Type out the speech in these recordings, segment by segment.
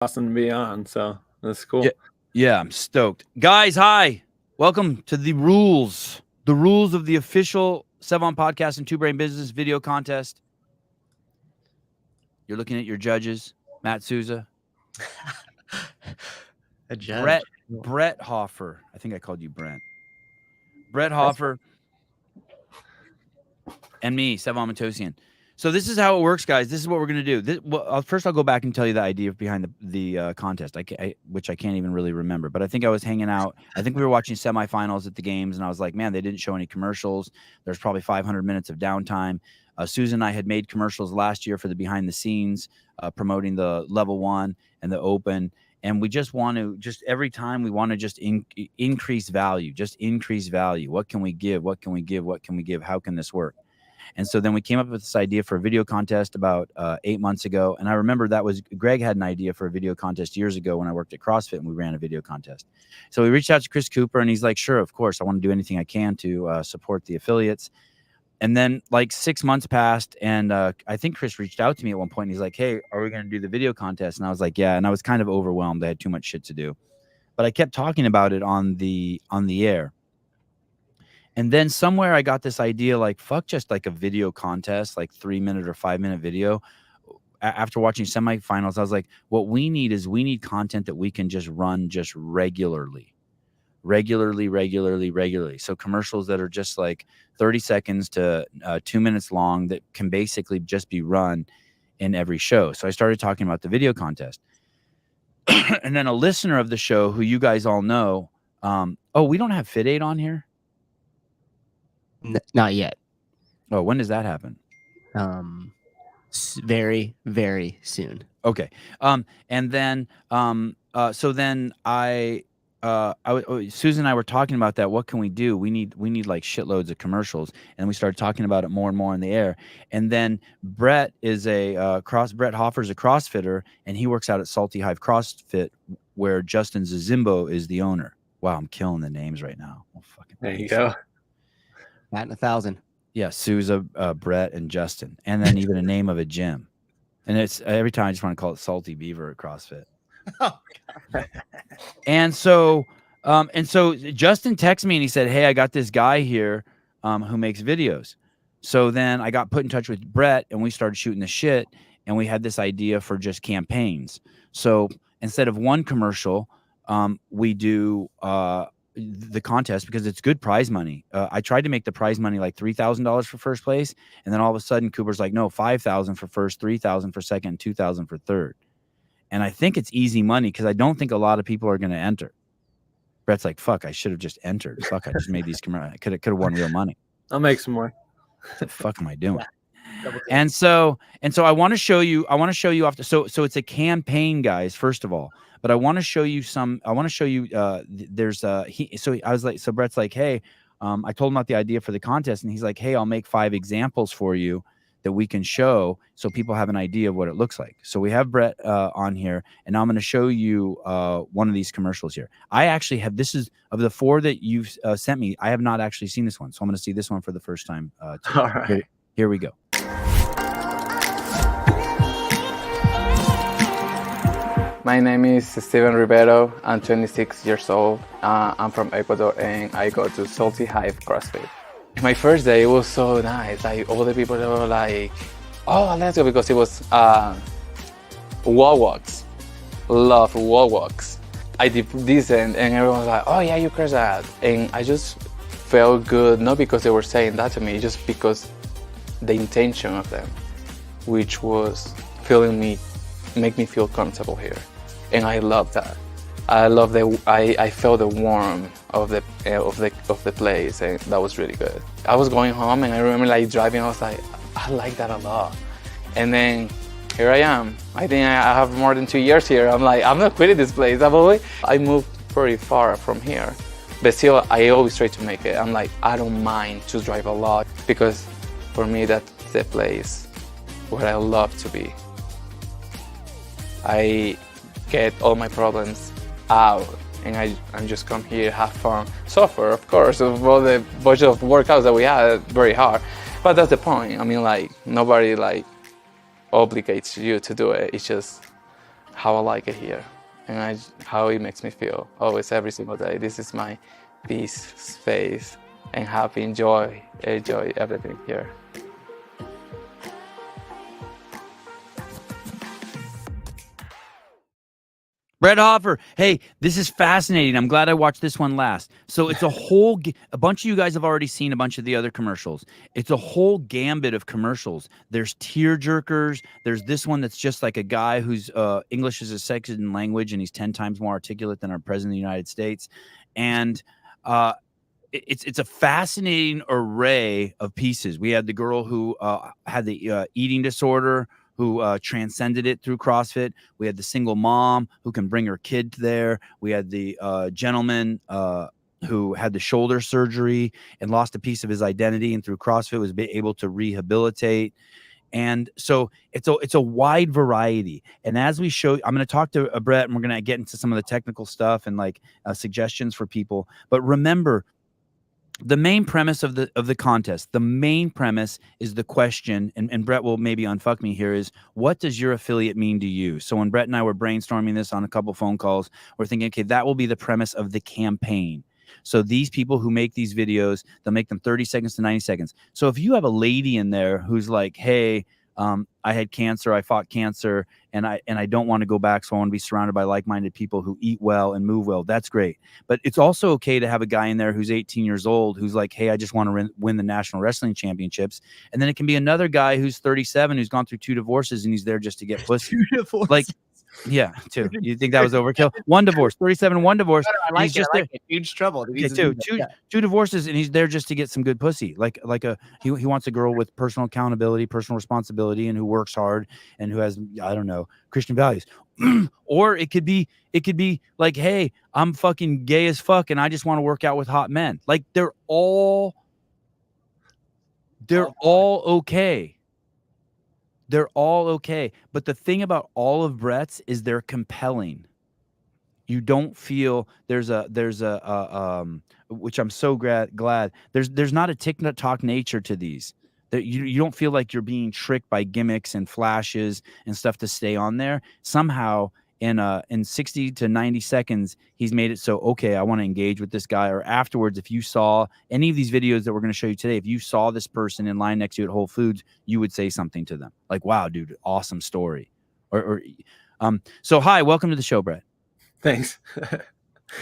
awesome to be on. So that's cool. Yeah, I'm stoked. Guys, hi. Welcome to the rules of the official Sevon Podcast and Two Brain Business video contest. You're looking at your judges, Matt Souza. A judge. Brett Hoffer. I think I called you Brent. Brett Hoffer. And me, Sevon Matosian. So this is how it works, guys. This is what we're going to do. First, I'll go back and tell you the idea behind the contest, which I can't even really remember. But I think I was hanging out. I think we were watching semifinals at the games, and I was like, man, they didn't show any commercials. There's probably 500 minutes of downtime. Susan and I had made commercials last year for the behind the scenes, promoting the level 1 and the open. And we just want to, every time we want to just increase value, What can we give? What can we give? What can we give? How can this work? And so then we came up with this idea for a video contest about 8 months ago. And I remember Greg had an idea for a video contest years ago when I worked at CrossFit and we ran a video contest. So we reached out to Chris Cooper and he's like, sure, of course, I want to do anything I can to support the affiliates. And then like 6 months passed and I think Chris reached out to me at one point and he's like, hey, are we going to do the video contest? And I was like, yeah. And I was kind of overwhelmed. I had too much shit to do. But I kept talking about it on the air. And then somewhere I got this idea, like, fuck just like a video contest, like 3-minute or 5-minute video. After watching semifinals, I was like, what we need content that we can just run just regularly. So commercials that are just like 30 seconds to 2 minutes long that can basically just be run in every show. So I started talking about the video contest. And then a listener of the show who you guys all know, we don't have Fit Aid on here? Not yet. Oh, when does that happen? Very, very soon. Okay. And then, so then Susan and I were talking about that. What can we do? We need like shitloads of commercials. And we started talking about it more and more in the air. And then Brett is Brett Hoffer's a CrossFitter and he works out at Salty Hive CrossFit where Justin Zazimbo is the owner. Wow. I'm killing the names right now. Oh, fucking there you go. Matt and 1,000. Yeah, Souza, Brett, and Justin, and then even a name of a gym. And it's every time I just want to call it Salty Beaver at CrossFit. Oh, God. And so Justin texted me and he said, "Hey, I got this guy here who makes videos." So then I got put in touch with Brett, and we started shooting the shit. And we had this idea for just campaigns. So instead of one commercial, we do the contest because it's good prize money. I tried to make the prize money like $3,000 for first place. And then all of a sudden Cooper's like, no, 5,000 for first, 3,000 for second, 2,000 for third. And I think it's easy money because I don't think a lot of people are going to enter. Brett's like, fuck, I should have just entered. Fuck, I just made these commercials. I could have won real money. I'll make some more. What the fuck am I doing? And so I want to show you off. So it's a campaign, guys, first of all. But I want to show you there's so Brett's like, hey, I told him about the idea for the contest and he's like, hey, I'll make 5 examples for you that we can show so people have an idea of what it looks like. So we have Brett on here and now I'm going to show you one of these commercials here. I actually have, this is of the 4 that you've sent me. I have not actually seen this one. So I'm going to see this one for the first time. All right. Here we go. My name is Steven Rivero. I'm 26 years old. I'm from Ecuador and I go to Salty Hive CrossFit. My first day, it was so nice. Like all the people, they were like, oh, let's go, because it was wall walks. Love wall walks. I did decent and everyone was like, oh yeah, you crush that. And I just felt good, not because they were saying that to me, just because the intention of them, which was make me feel comfortable here. And I love that. I felt the warmth of the place, and that was really good. I was going home and I remember like driving, I was like, I like that a lot. And then here I am. I think I have more than 2 years here. I'm like, I'm not quitting this place. I moved pretty far from here, but still I always try to make it. I'm like, I don't mind to drive a lot because for me that's the place where I love to be. I get all my problems out and I just come here, have fun, suffer, of course, of all the bunch of workouts that we had, very hard. But that's the point. I mean, like, nobody like obligates you to do it. It's just how I like it here and how it makes me feel always, every single day. This is my peace space and happy, enjoy everything here. Brett Hoffer, hey, this is fascinating. I'm glad I watched this one last. So it's a whole, a bunch of you guys have already seen a bunch of the other commercials. It's a whole gambit of commercials. There's tear jerkers. There's this one that's just like a guy whose English is a second language and he's 10 times more articulate than our president of the United States. And it's a fascinating array of pieces. We had the girl who had the eating disorder, who transcended it through CrossFit. We had the single mom who can bring her kid there. We had the gentleman who had the shoulder surgery and lost a piece of his identity, and through CrossFit was able to rehabilitate. And so it's a wide variety. And as we show, I'm going to talk to Brett, and we're going to get into some of the technical stuff and like suggestions for people. But remember, the main premise of the contest, the main premise is the question, and Brett will maybe unfuck me here, is what does your affiliate mean to you? So when Brett and I were brainstorming this on a couple phone calls, we're thinking, okay, that will be the premise of the campaign. So these people who make these videos, they'll make them 30 seconds to 90 seconds. So if you have a lady in there who's like, hey, I had cancer, I fought cancer, and I don't want to go back, so I want to be surrounded by like-minded people who eat well and move well. That's great. But it's also okay to have a guy in there who's 18 years old who's like, hey, I just want to win the national wrestling championships. And then it can be another guy who's 37 who's gone through 2 divorces and he's there just to get pussy. 2 divorces. Like, yeah, 2. You think that was overkill? 1 divorce, 37, 1 divorce. I like He's just it. Huge trouble. Okay, two divorces, and he's there just to get some good pussy. He wants a girl with personal accountability, personal responsibility, and who works hard and who has, I don't know, Christian values. Or it could be like, hey, I'm fucking gay as fuck and I just want to work out with hot men. Like they're all okay. They're all okay. But the thing about all of Brett's is they're compelling. You don't feel there's a which I'm so glad there's not a TikTok nature to these. That you don't feel like you're being tricked by gimmicks and flashes and stuff to stay on there. Somehow in 60 to 90 seconds, he's made it so, okay, I want to engage with this guy. Or afterwards, if you saw any of these videos that we're going to show you today, if you saw this person in line next to you at Whole Foods, you would say something to them like, wow, dude, awesome story. So hi, welcome to the show, Brett. Thanks.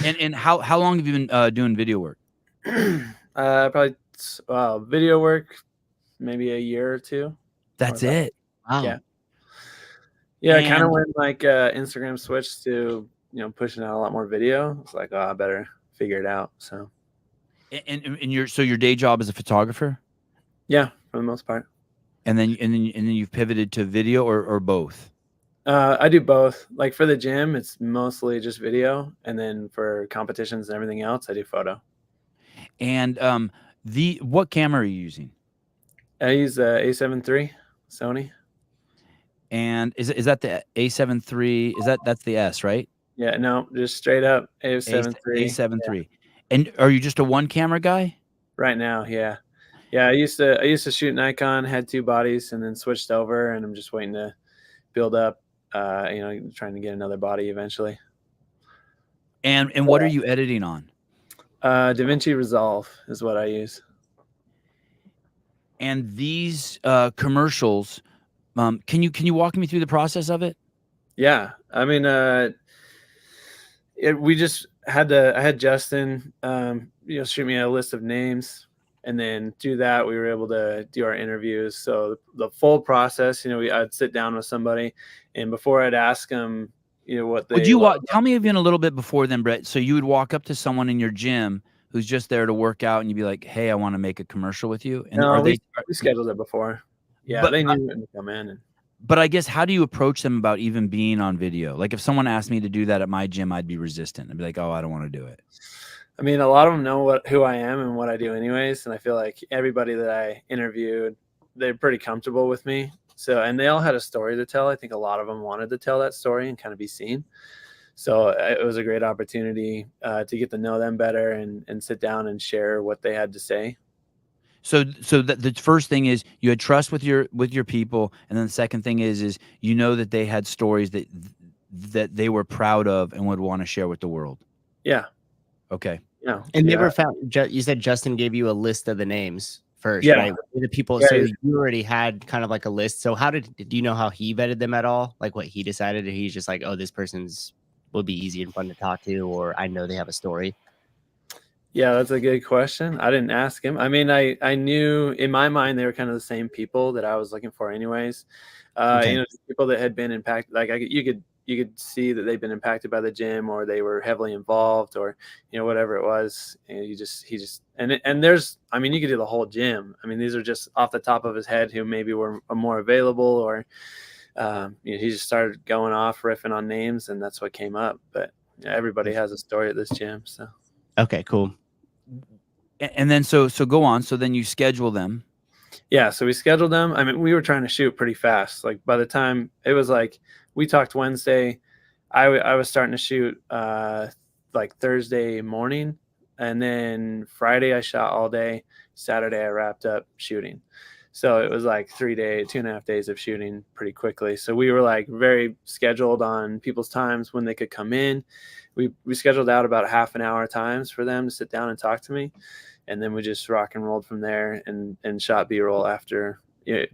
And how long have you been doing video work? Probably video work, maybe a year or 2. That's it. Wow. Yeah. I kind of went like Instagram switched to pushing out a lot more video. It's like, oh, I better figure it out. So. And your day job is a photographer? Yeah, for the most part. And then you've pivoted to video or both? I do both. Like for the gym, it's mostly just video, and then for competitions and everything else, I do photo. And what camera are you using? I use the A7 III Sony. And is that the A7 III? That's the S, right? Yeah, no, just straight up A7 III. A7 III. And are you just a one camera guy? Right now, yeah. Yeah, I used to shoot Nikon, had 2 bodies, and then switched over, and I'm just waiting to build up. Trying to get another body eventually. And what are you editing on? DaVinci Resolve is what I use. And these commercials, can you walk me through the process of it? Yeah, I mean, we just had I had Justin, shoot me a list of names. And then through that, we were able to do our interviews. So the full process, I'd sit down with somebody, and before I'd ask them, what they would you tell me even a little bit before then, Brett. So you would walk up to someone in your gym who's just there to work out, and you'd be like, "Hey, I want to make a commercial with you." And no, we scheduled it before. Yeah, but they knew when to come in. But I guess how do you approach them about even being on video? Like if someone asked me to do that at my gym, I'd be resistant. I'd be like, "Oh, I don't want to do it." I mean, a lot of them know who I am and what I do anyways. And I feel like everybody that I interviewed, they're pretty comfortable with me. So, and they all had a story to tell. I think a lot of them wanted to tell that story and kind of be seen. So it was a great opportunity to get to know them better and sit down and share what they had to say. So the first thing is you had trust with your people. And then the second thing is that they had stories that they were proud of and would want to share with the world? Yeah. Okay. Yeah. And they yeah. were found. You said Justin gave you a list of the names first, Yeah. right? The people. Yeah, so he's- you already had kind of like a list. So do you know how he vetted them at all? Like what he decided? Or he's just like, oh, this person's will be easy and fun to talk to, or I know they have a story. Yeah, that's a good question. I didn't ask him. I mean, I knew in my mind they were kind of the same people that I was looking for, anyways. Okay. You know, people that had been impacted. Like you could see that they've been impacted by the gym, or they were heavily involved, or you know, whatever it was. And he just and there's, I mean, you could do the whole gym. I mean, these are just off the top of his head who maybe were more available, or you know, he just started going off riffing on names, and that's what came up. But yeah, everybody has a story at this gym, so. Okay, cool. And then so go on. So then you schedule them. Yeah, so we scheduled them. I mean, we were trying to shoot pretty fast. Like by the time it was like we talked Wednesday, I was starting to shoot like Thursday morning, and then Friday I shot all day. Saturday I wrapped up shooting. So it was like 2.5 days of shooting pretty quickly. So we were like very scheduled on people's times when they could come in. We scheduled out about half an hour times for them to sit down and talk to me. And then we just rock and rolled from there, and shot B-roll after,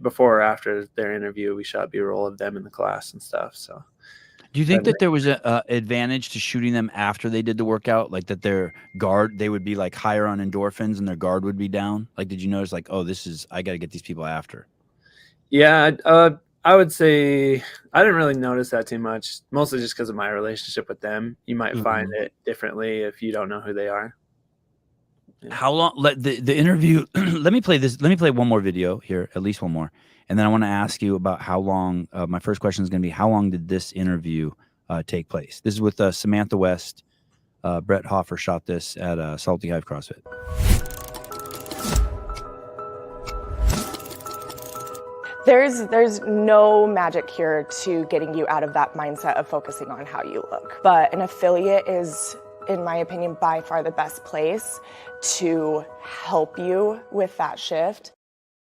before or after their interview. We shot B-roll of them in the class and stuff. So Do you think that there was a advantage to shooting them after they did the workout? Like that their guard, they would be like higher on endorphins and their guard would be down? Like, did you notice like, oh, I got to get these people after? Yeah, I would say I didn't really notice that too much, mostly just because of my relationship with them. You might find it differently if you don't know who they are. How long? The interview. Let me play one more video here, at least one more, and then I want to ask you about how long. My first question is going to be, how long did this interview take place? This is with Samantha West. Brett Hoffer shot this at Salty Hive CrossFit. There's no magic cure to getting you out of that mindset of focusing on how you look. But an affiliate is, in my opinion, by far the best place to help you with that shift.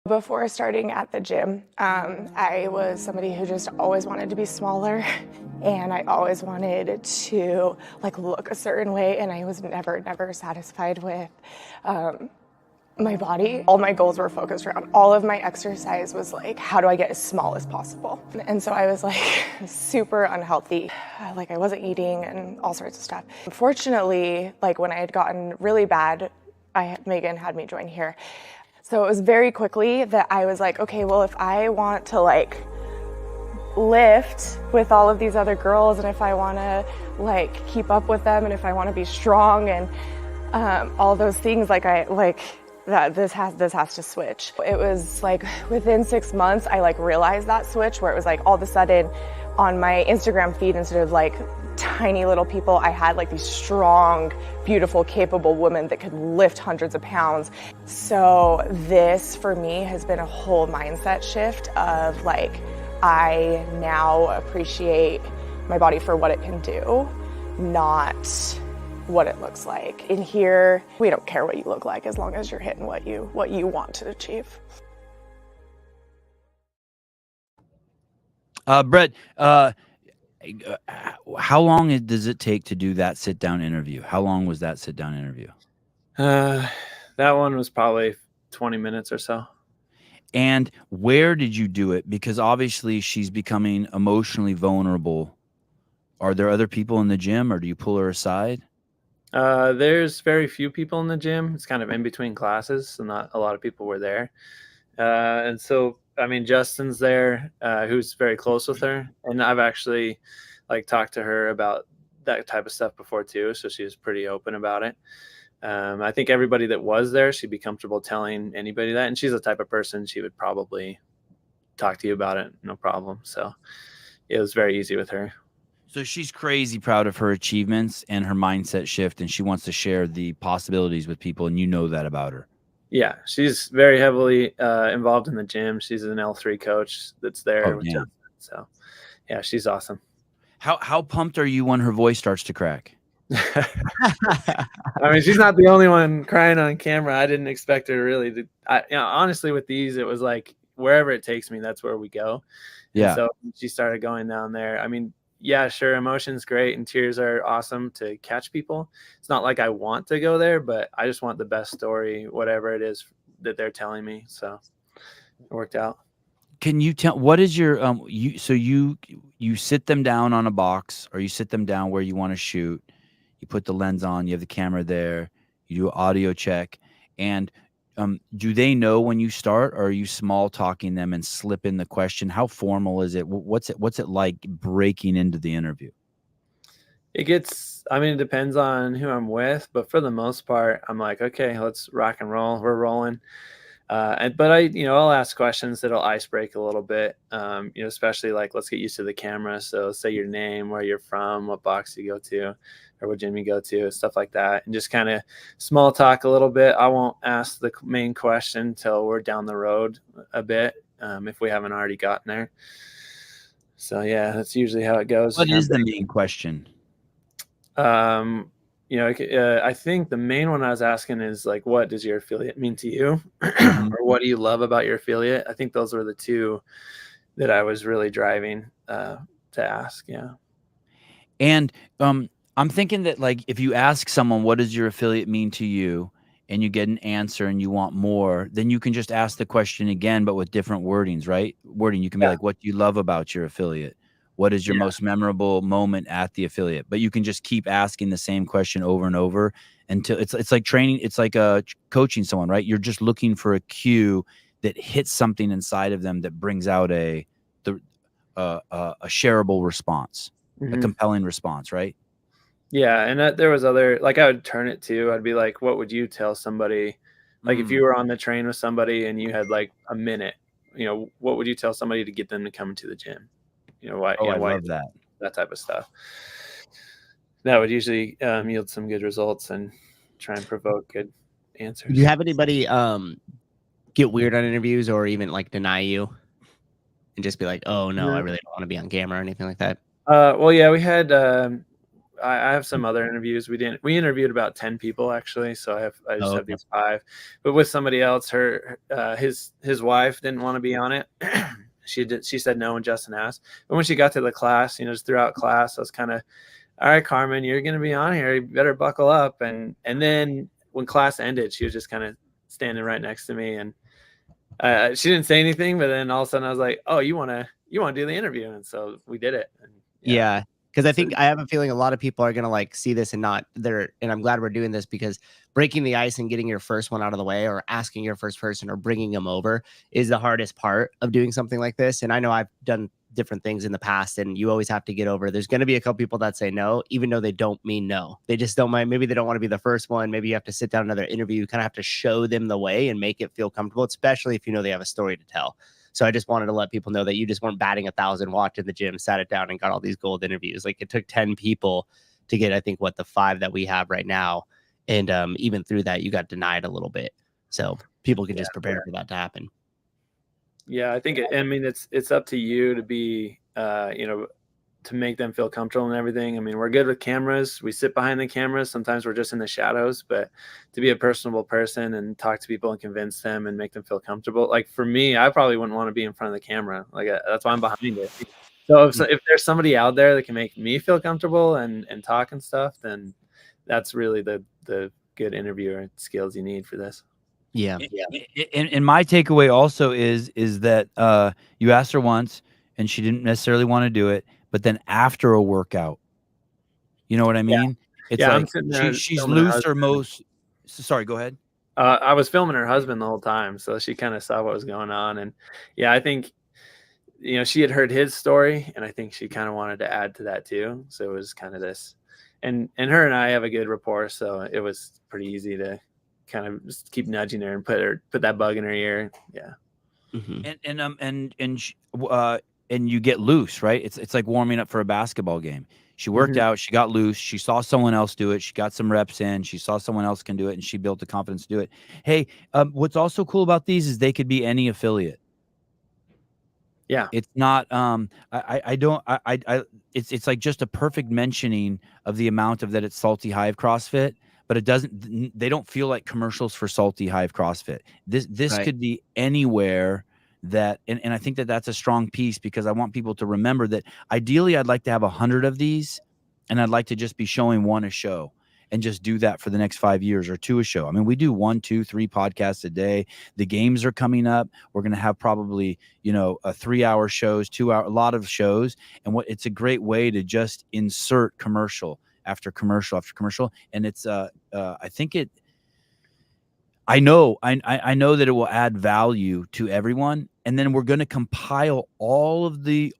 Before starting at the gym, I was somebody who just always wanted to be smaller, and I always wanted to look a certain way, and I was never satisfied with my body. All my goals were focused around, all of my exercise was like, how do I get as small as possible? And so I was like super unhealthy. Like I wasn't eating and all sorts of stuff. Unfortunately, like when I had gotten really bad, Megan had me join here. So it was very quickly that I was like, okay, well, if I want to lift with all of these other girls, and if I want to keep up with them, and if I want to be strong and all those things, that this has to switch. It was like within 6 months, I realized that switch, where it was all of a sudden on my Instagram feed, instead of tiny little people, I had these strong, beautiful, capable women that could lift hundreds of pounds. So this for me has been a whole mindset shift of I now appreciate my body for what it can do, not what it looks like. In here, we don't care what you look like as long as you're hitting what you want to achieve. Brett, how long does it take to do that sit-down interview? How long was that sit-down interview? That one was probably 20 minutes or so. And where did you do it? Because obviously she's becoming emotionally vulnerable. Are there other people in the gym, or do you pull her aside? There's very few people in the gym. It's kind of in between classes, so not a lot of people were there. And so, I mean, Justin's there, who's very close with her. And I've actually talked to her about that type of stuff before too. So she was pretty open about it. I think everybody that was there, she'd be comfortable telling anybody that. And she's the type of person, she would probably talk to you about it. No problem. So it was very easy with her. So she's crazy proud of her achievements and her mindset shift, and she wants to share the possibilities with people, and you know that about her. Yeah, she's very heavily involved in the gym. She's an L3 coach that's there. So, yeah, she's awesome. How pumped are you when her voice starts to crack? I mean, she's not the only one crying on camera. I didn't expect her really to. Honestly, with these, it was wherever it takes me, that's where we go. Yeah. And so she started going down there. I mean, yeah, sure, emotion's great and tears are awesome to catch people. It's not like I want to go there, but I just want the best story, whatever it is that they're telling me. So it worked out. Can you tell what is your you sit them down on a box, or you sit them down where you want to shoot, you put the lens on, you have the camera there, you do an audio check, and do they know when you start, or are you small talking them and slip in the question? How formal is it? What's it like breaking into the interview? It gets, I mean, it depends on who I'm with, but for the most part, I'm like, okay, let's rock and roll. We're rolling. But I'll ask questions that'll ice break a little bit. Especially like, let's get used to the camera. So say your name, where you're from, what box you go to, or what gym you go to, stuff like that. And just kind of small talk a little bit. I won't ask the main question till we're down the road a bit, if we haven't already gotten there. So yeah, that's usually how it goes. What is the main question? I think the main one I was asking is like, what does your affiliate mean to you? Or what do you love about your affiliate? I think those were the two that I was really driving to ask. Yeah. And I'm thinking that, like, if you ask someone, what does your affiliate mean to you, and you get an answer and you want more, then you can just ask the question again, but with different wordings, right? You can be like, what do you love about your affiliate? What is your most memorable moment at the affiliate? But you can just keep asking the same question over and over until it's like training. It's like coaching someone, right? You're just looking for a cue that hits something inside of them that brings out a shareable response, a compelling response, right? Yeah, and there was other, like, I would turn it to, I'd be like, what would you tell somebody? Like, if you were on the train with somebody and you had like a minute, what would you tell somebody to get them to come to the gym? Why? I why love that. That type of stuff. That would usually yield some good results and try and provoke good answers. Do you have anybody get weird on interviews, or even like deny you and just be like, oh no, I really don't want to be on camera or anything like that? Well, yeah, we had I have some other interviews. We interviewed about 10 people actually, so I just have these 5. But with somebody else, his wife didn't want to be on it. She said no when Justin asked. But when she got to the class, just throughout class, I was kind of, all right, Carmen, you're going to be on here. You better buckle up. And then when class ended, she was just kind of standing right next to me, and she didn't say anything. But then all of a sudden, I was like, oh, you want to do the interview? And so we did it. And yeah. Because I have a feeling a lot of people are going to like see this and I'm glad we're doing this, because breaking the ice and getting your first one out of the way, or asking your first person or bringing them over, is the hardest part of doing something like this. And I know I've done different things in the past, and you always have to get over. There's going to be a couple people that say no, even though they don't mean no. They just don't mind. Maybe they don't want to be the first one. Maybe you have to sit down another interview. You kind of have to show them the way and make it feel comfortable, especially if they have a story to tell. So I just wanted to let people know that you just weren't batting 1,000, walked in the gym, sat it down, and got all these gold interviews. Like, it took 10 people to get, I think, the 5 that we have right now. And even through that, you got denied a little bit. So people can just prepare for that to happen. Yeah, I think it's up to you to be, to make them feel comfortable and everything. I mean, we're good with cameras. We sit behind the cameras. Sometimes we're just in the shadows, but to be a personable person and talk to people and convince them and make them feel comfortable. Like, for me, I probably wouldn't want to be in front of the camera. Like, that's why I'm behind it. So if there's somebody out there that can make me feel comfortable and talk and stuff, then that's really the good interviewer skills you need for this. Yeah. And my takeaway also is that you asked her once and she didn't necessarily want to do it, but then after a workout, you know what I mean? Yeah. It's like she's loose or most. Sorry, go ahead. I was filming her husband the whole time, so she kind of saw what was going on, and yeah, I think she had heard his story, and I think she kind of wanted to add to that too. So it was kind of this, and her and I have a good rapport, so it was pretty easy to kind of just keep nudging her and put that bug in her ear. Yeah. And you get loose, right? It's like warming up for a basketball game. She worked out, she got loose, she saw someone else do it, she got some reps in, she saw someone else can do it, and she built the confidence to do it. Hey, what's also cool about these is they could be any affiliate. Yeah. It's not it's like just a perfect mentioning of the amount of that it's Salty Hive CrossFit, but they don't feel like commercials for Salty Hive CrossFit. This could be anywhere that, and I think that that's a strong piece, because I want people to remember that ideally I'd like to have 100 of these, and I'd like to just be showing one a show and just do that for the next 5 years, or 2 a show. I mean, we do 1, 2, 3 podcasts a day. The games are coming up. We're going to have probably, a 3-hour shows, 2-hour, a lot of shows. And it's a great way to just insert commercial after commercial after commercial. And it's, I think I know that it will add value to everyone. And then we're going to compile all of the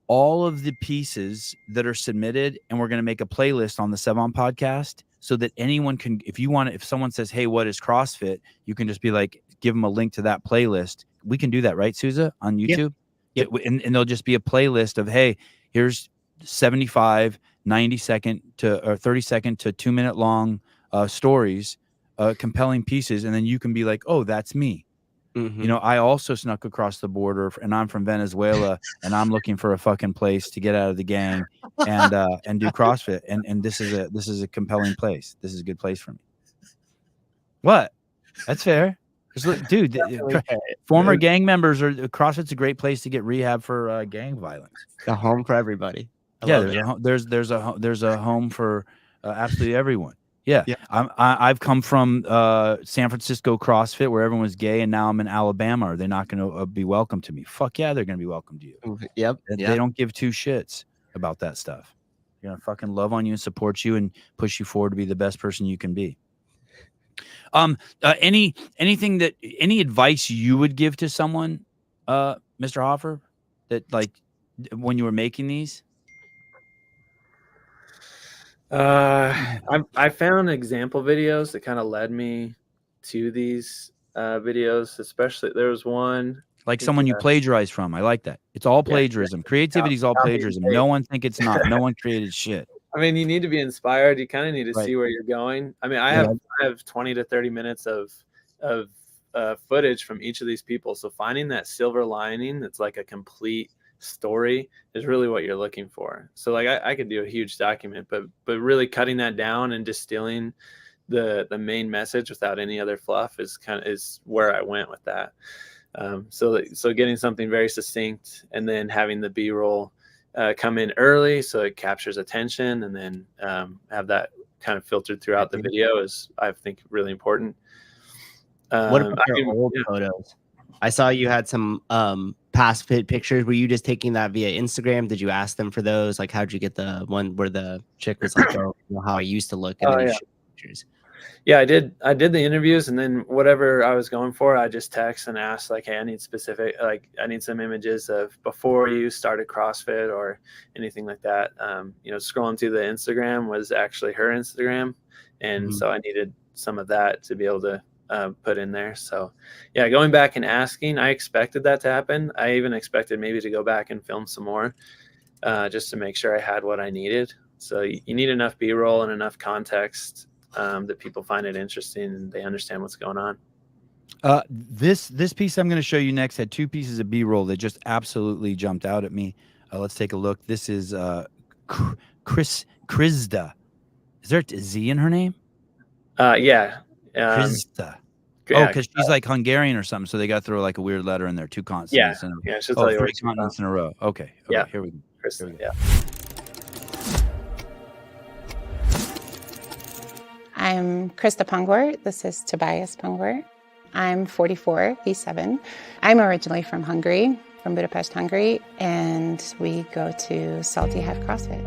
pieces that are submitted, and we're going to make a playlist on the Sevon podcast, so that anyone can, if someone says, hey, what is CrossFit? You can just be like, give them a link to that playlist. We can do that, right, Souza, on YouTube? Yep. And there'll just be a playlist of, hey, here's 75, 90-second or 30-second to 2-minute long stories, compelling pieces. And then you can be like, oh, that's me. Mm-hmm. I also snuck across the border, and I'm from Venezuela, and I'm looking for a fucking place to get out of the gang and do CrossFit. And this is a compelling place. This is a good place for me. What? That's fair. Dude, former gang members CrossFit's a great place to get rehab for gang violence. A home for everybody. There's a home for absolutely everyone. Yeah. I've come from San Francisco CrossFit, where everyone was gay, and now I'm in Alabama. Are they not going to be welcome to me? Fuck yeah, they're going to be welcome to you. Yep. They don't give 2 shits about that stuff. They're going to fucking love on you and support you and push you forward to be the best person you can be. Any advice you would give to someone, Mr. Hoffer, that, like, when you were making these? I found example videos that kind of led me to these videos. Especially, there was one like someone you plagiarized from. I like that. It's all plagiarism. Creativity is all plagiarism. No one think it's not. No one created shit. I mean, you need to be inspired. You kind of need to see where you're going. I mean, I have 20 to 30 minutes of footage from each of these people. So finding that silver lining that's like a complete story is really what you're looking for. So like I could do a huge document, but really cutting that down and distilling the main message without any other fluff is where I went with that. So getting something very succinct, and then having the B-roll come in early so it captures attention, and then have that kind of filtered throughout the video is, I think, really important. What about your old photos? I saw you had some past fit pictures. Were you just taking that via Instagram? Did you ask them for those? Like, how'd you get the one where the chick was like, oh, how I used to look? And then you showed pictures. Yeah, I did the interviews, and then whatever I was going for, I just text and asked, like, hey, I need some images of before you started CrossFit or anything like that. Scrolling through the Instagram was actually her Instagram. And so I needed some of that to be able to put in there. So yeah, going back and asking, I expected that to happen. I even expected maybe to go back and film some more, just to make sure I had what I needed. So you need enough B-roll and enough context that people find it interesting and they understand what's going on. This piece I'm going to show you next had 2 pieces of B-roll that just absolutely jumped out at me. Let's take a look. This is Krista. Is there a Z in her name? Yeah. Krista. Because she's like Hungarian or something, so they got to throw like a weird letter in there. 2 consonants. Yeah. She'll tell you 3 continents in a row. Okay. Yeah. Here we go. Krista, yeah. I'm Krista Pongwart. This is Tobias Pongwart. I'm 44, he's 7. I'm originally from Hungary, from Budapest, Hungary, and we go to Salty Hive CrossFit.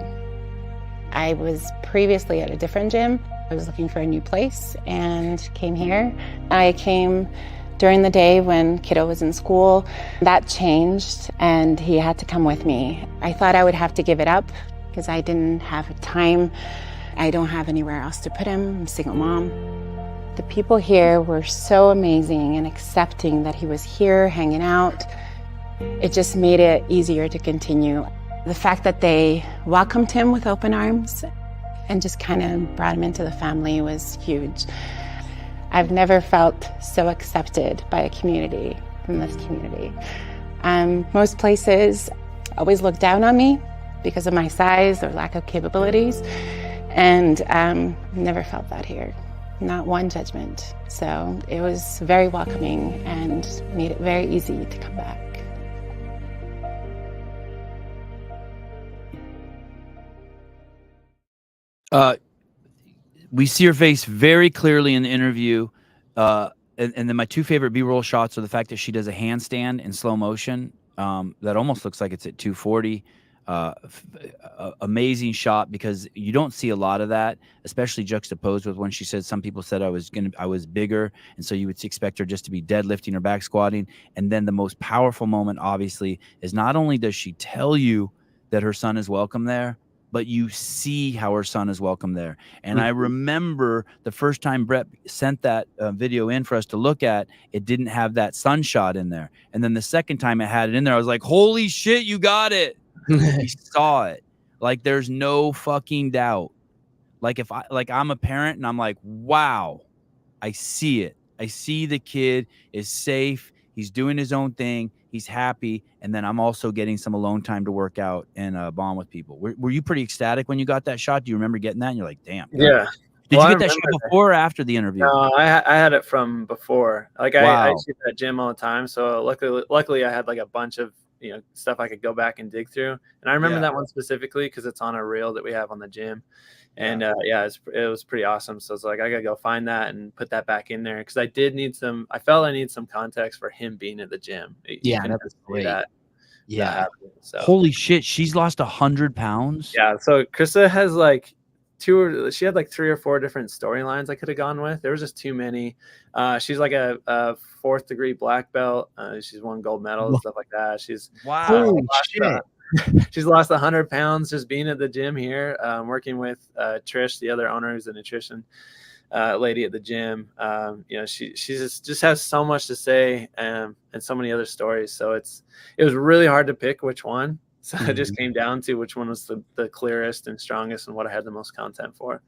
I was previously at a different gym. I was looking for a new place and came here. I came during the day when kiddo was in school. That changed and he had to come with me. I thought I would have to give it up because I didn't have time. I don't have anywhere else to put him. I'm a single mom. The people here were so amazing and accepting that he was here hanging out. It just made it easier to continue. The fact that they welcomed him with open arms and just kind of brought him into the family was huge. I've never felt so accepted by a community from this community. Most places always look down on me because of my size or lack of capabilities. And never felt that here, not one judgment. So it was very welcoming and made it very easy to come back. We see her face very clearly in the interview. And then my two favorite B-roll shots are the fact that she does a handstand in slow motion. That almost looks like it's at 240. Amazing shot because you don't see a lot of that, especially juxtaposed with when she said some people said I was bigger, and so you would expect her just to be deadlifting or back squatting. And then the most powerful moment, obviously, is not only does she tell you that her son is welcome there, but you see how her son is welcome there. And I remember the first time Brett sent that video in for us to look at, it didn't have that sun shot in there. And then the second time it had it in there, I was like, holy shit, you got it. He saw it. Like, there's no fucking doubt. Like, if I'm a parent and I'm like, wow, I see it. I see the kid is safe. He's doing his own thing. He's happy. And then I'm also getting some alone time to work out and bond with people. Were you pretty ecstatic when you got that shot? Do you remember getting that? And you're like, damn. Yeah. Did you get that shot before or after the interview? No, I had it from before. Like I shoot that gym all the time. So luckily I had like a bunch of, stuff I could go back and dig through. And I remember that one specifically because it's on a reel that we have on the gym. And it was pretty awesome. So it's like, I got to go find that and put that back in there. Cause I felt I need some context for him being at the gym. That's great. That happened, so. Holy shit. She's lost 100 pounds. Yeah. So Krista has like she had like 3 or 4 different storylines I could have gone with. There was just too many. She's like a 4th degree black belt. She's won gold medals and stuff like that. She's she's lost 100 pounds just being at the gym here, working with Trish, the other owner, who's a nutrition lady at the gym. She just has so much to say and so many other stories. So it was really hard to pick which one. So it just came down to which one was the clearest and strongest and what I had the most content for.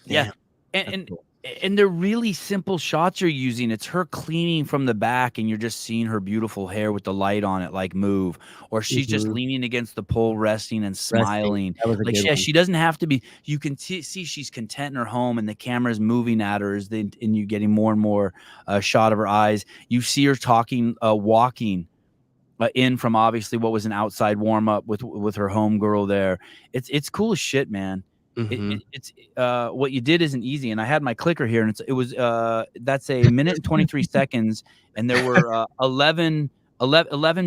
Yeah. And they're really simple shots you're using. It's her cleaning from the back and you're just seeing her beautiful hair with the light on it, like move, or she's just leaning against the pole, resting and smiling. Like she doesn't have to be, you can see she's content in her home and the camera's moving at her and you're getting more and more shot of her eyes. You see her walking in from obviously what was an outside warm up with her homegirl there. It's cool as shit, man. It's what you did isn't easy, and I had my clicker here, and it was that's a minute and 23 seconds, and there were 11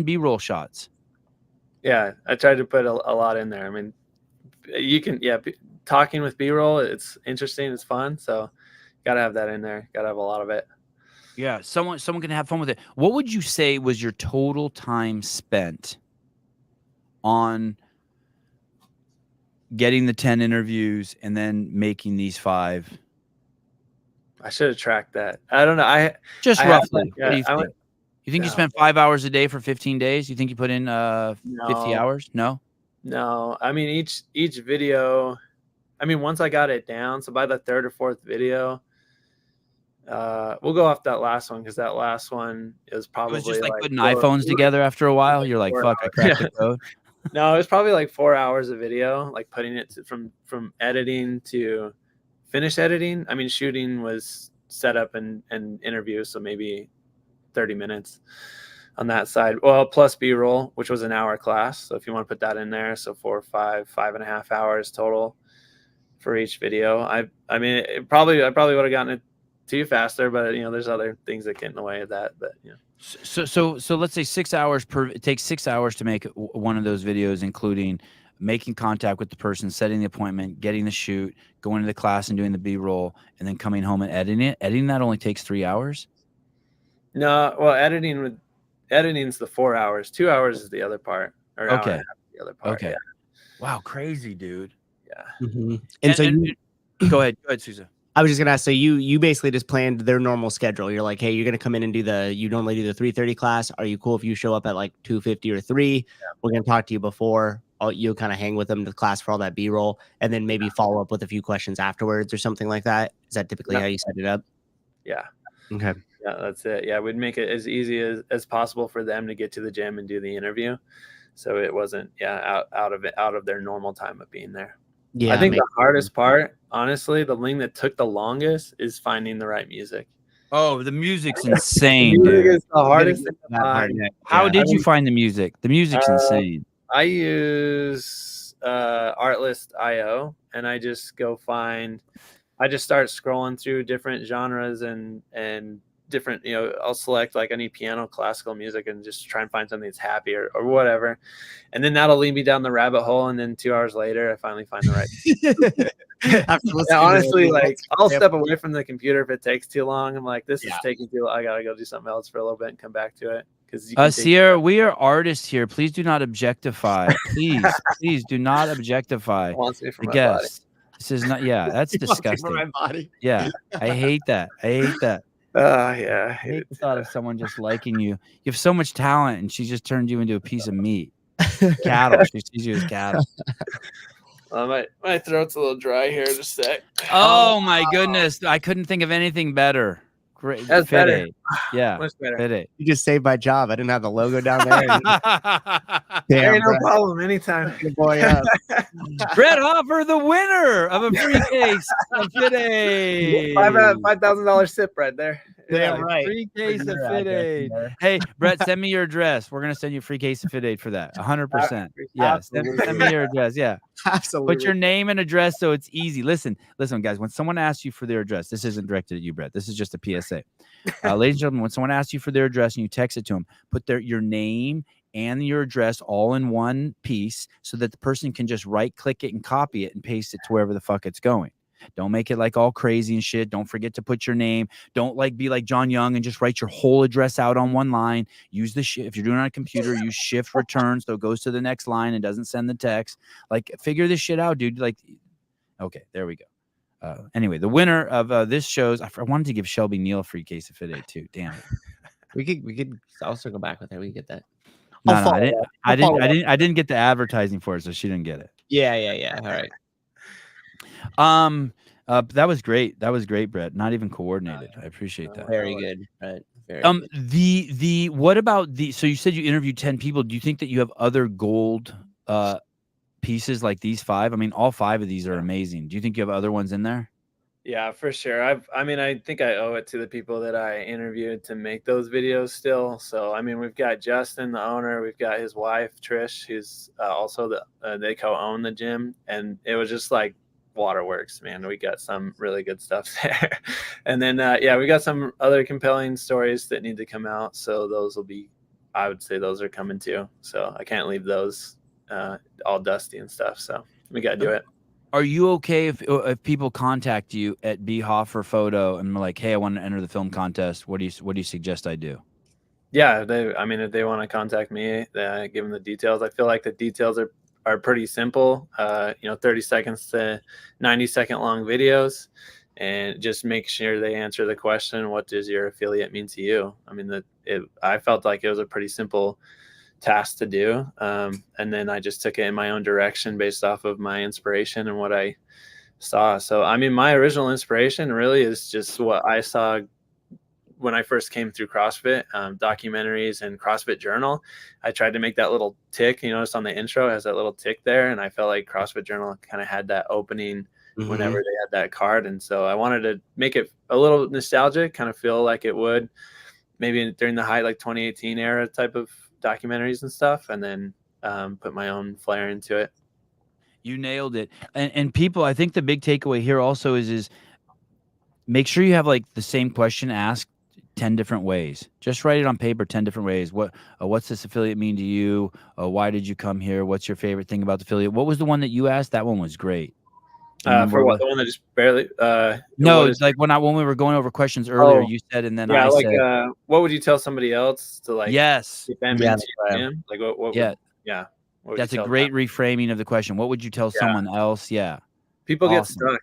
B-roll shots. Yeah, I tried to put a lot in there. I mean, you can talking with B-roll, it's interesting, it's fun, so gotta have that in there. Gotta have a lot of it. Yeah, someone can have fun with it. What would you say was your total time spent on getting the 10 interviews and then making these 5? I should have tracked that. I don't know. I roughly. What do you think? You think you spent 5 hours a day for 15 days? You think you put in 50 hours? No. I mean, each video. I mean, once I got it down, so by the 3rd or 4th video, we'll go off that last one because that last one is probably it was just like putting iPhones together after a while. You're like, fuck, I cracked the code. No, it was probably like 4 hours of video, like putting it from editing to finish editing. I mean, shooting was set up and interview, so maybe 30 minutes on that side. Well, plus B-roll, which was an hour class. So if you want to put that in there, so 4 or 5.5 hours total for each video. I mean, I probably would have gotten it to you faster, but there's other things that get in the way of that. But So let's say 6 hours it takes 6 hours to make one of those videos, including making contact with the person, setting the appointment, getting the shoot, going to the class and doing the B-roll, and then coming home and editing it. Editing that only takes 3 hours? No, well, editing's the 4 hours. 2 hours is the other part. Or okay. Hour and a half is the other part. Okay. Yeah. Wow, crazy, dude. Yeah. And go ahead, Susan. I was just gonna ask. So you basically just planned their normal schedule. You're like, hey, you're gonna come in and you normally do the 3:30 class. Are you cool if you show up at like 2:50 or 3? Yeah. We're gonna talk to you before. You'll kind of hang with them to the class for all that B-roll, and then maybe follow up with a few questions afterwards or something like that. Is that typically how you set it up? Yeah. Okay. Yeah, that's it. Yeah, we'd make it as easy as possible for them to get to the gym and do the interview, so it wasn't out of their normal time of being there. Yeah, I think the hardest part, honestly, the thing that took the longest is finding the right music. Oh, the music's insane, dude. It's the hardest thing to find. How did you find the music? The music's insane. I use Artlist.io, and I just start scrolling through different genres and different, I'll select like I need piano, classical music, and just try and find something that's happy or whatever. And then that'll lead me down the rabbit hole. And then 2 hours later, I finally find the right. Yeah, honestly, like I'll step away from the computer if it takes too long. I'm like, this is taking too long. I gotta go do something else for a little bit and come back to it. Because Sierra, we are artists here. Please do not objectify. Please do not objectify wants me for the my guest. This is not. Yeah, that's disgusting. My body. Yeah, I hate that. I hate that. Yeah, I hate the thought of someone just liking you. You have so much talent, and she just turned you into a piece of meat. Cattle. She sees you as cattle. My throat's a little dry here. Just a sec. Oh my goodness! I couldn't think of anything better. Great. That's better. Yeah, much better. Fit You just saved my job. I didn't have the logo down there. Hey, Damn, no Brett. problem. Anytime. Good boy up. Brett Hoffer, the winner of a free case of Fit Aid. $5,000 sip right there. Damn right. Free case of Your Fit address Aid. there. Hey, Brett, send me your address. We're gonna send you a free case of Fit Aid for that. 100%. Yeah, send me your address. Yeah. Absolutely. Put your name and address so it's easy. Listen, guys. When someone asks you for their address, this isn't directed at you, Brett. This is just a PSA. Ladies and gentlemen, when someone asks you for their address and you text it to them, put your name and your address all in one piece so that the person can just right-click it and copy it and paste it to wherever the fuck it's going. Don't make it like all crazy and shit. Don't forget to put your name. Don't be like John Young and just write your whole address out on one line. Use the if you're doing it on a computer, use shift return so it goes to the next line and doesn't send the text. Like, figure this shit out, dude. Like, okay, there we go. Anyway, the winner of this show's, I wanted to give Shelby Neal a free case of Fit Aid too. Damn it. We could also go back with her. We can get that. No, I didn't get the advertising for it, so she didn't get it. Yeah. All right. That was great. That was great, Brett. Not even coordinated. I appreciate that. Very good. Right. Very good. What about so you said you interviewed 10 people. Do you think that you have other gold pieces like these 5? I mean, all 5 of these are amazing. Do you think you have other ones in there? Yeah, for sure. I think I owe it to the people that I interviewed to make those videos still. So, I mean, we've got Justin, the owner. We've got his wife, Trish, who's also they co-own the gym. And it was just like waterworks, man. We got some really good stuff there. And then, we got some other compelling stories that need to come out. So those will be, I would say those are coming too. So I can't leave those all dusty and stuff. So we got to do it. Are you okay if people contact you at B Hoffer Photo and are like, hey, I want to enter the film contest? What do you suggest I do? Yeah, if they want to contact me, give them the details. I feel like the details are pretty simple. 30 seconds to 90-second long videos, and just make sure they answer the question, what does your affiliate mean to you? I mean, I felt like it was a pretty simple task to do, and then I just took it in my own direction based off of my inspiration and what I saw. So I mean, my original inspiration really is just what I saw when I first came through CrossFit, documentaries and CrossFit Journal. I tried to make that little tick. You notice on the intro it has that little tick there, and I felt like CrossFit Journal kind of had that opening whenever they had that card. And so I wanted to make it a little nostalgic, kind of feel like it would maybe during the height, like 2018 era type of documentaries and stuff, and then put my own flair into it. You nailed it. And people, I think the big takeaway here also is make sure you have like the same question asked 10 different ways. Just write it on paper 10 different ways. What's this affiliate mean to you? Why did you come here? What's your favorite thing about the affiliate? What was the one that you asked? That one was great. For what? The one that just barely no, it's like when we were going over questions earlier, you said, and then I said, what would you tell somebody else to like? Yes. Get them into your gym? Like what? Yeah. That's a great reframing of the question. What would you tell someone else? Yeah. People get stuck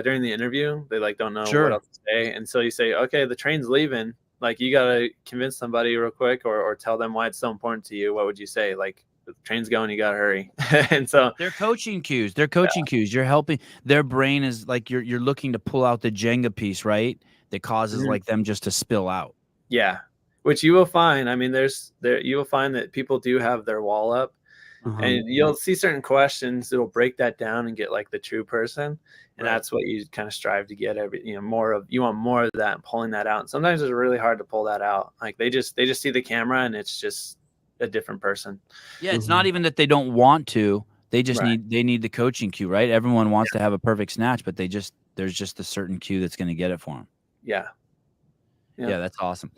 during the interview. They don't know what else to say, and so you say, okay, the train's leaving. Like, you gotta convince somebody real quick, or tell them why it's so important to you. What would you say? Like, the train's going, you gotta hurry. And so they're coaching cues. Cues. You're helping. Their brain is like you're looking to pull out the Jenga piece, right? That causes like them just to spill out. Yeah, which you will find. I mean, you will find that people do have their wall up, and you'll see certain questions that'll break that down and get like the true person, and that's what you kind of strive to get. More of. You want more of that, and pulling that out. And sometimes it's really hard to pull that out. Like they just see the camera, and it's just a different person. Yeah, it's not even that they don't want to. They just Right. need the coaching cue, right? Everyone wants to have a perfect snatch, but there's just a certain cue that's going to get it for them. Yeah. Yeah, that's awesome.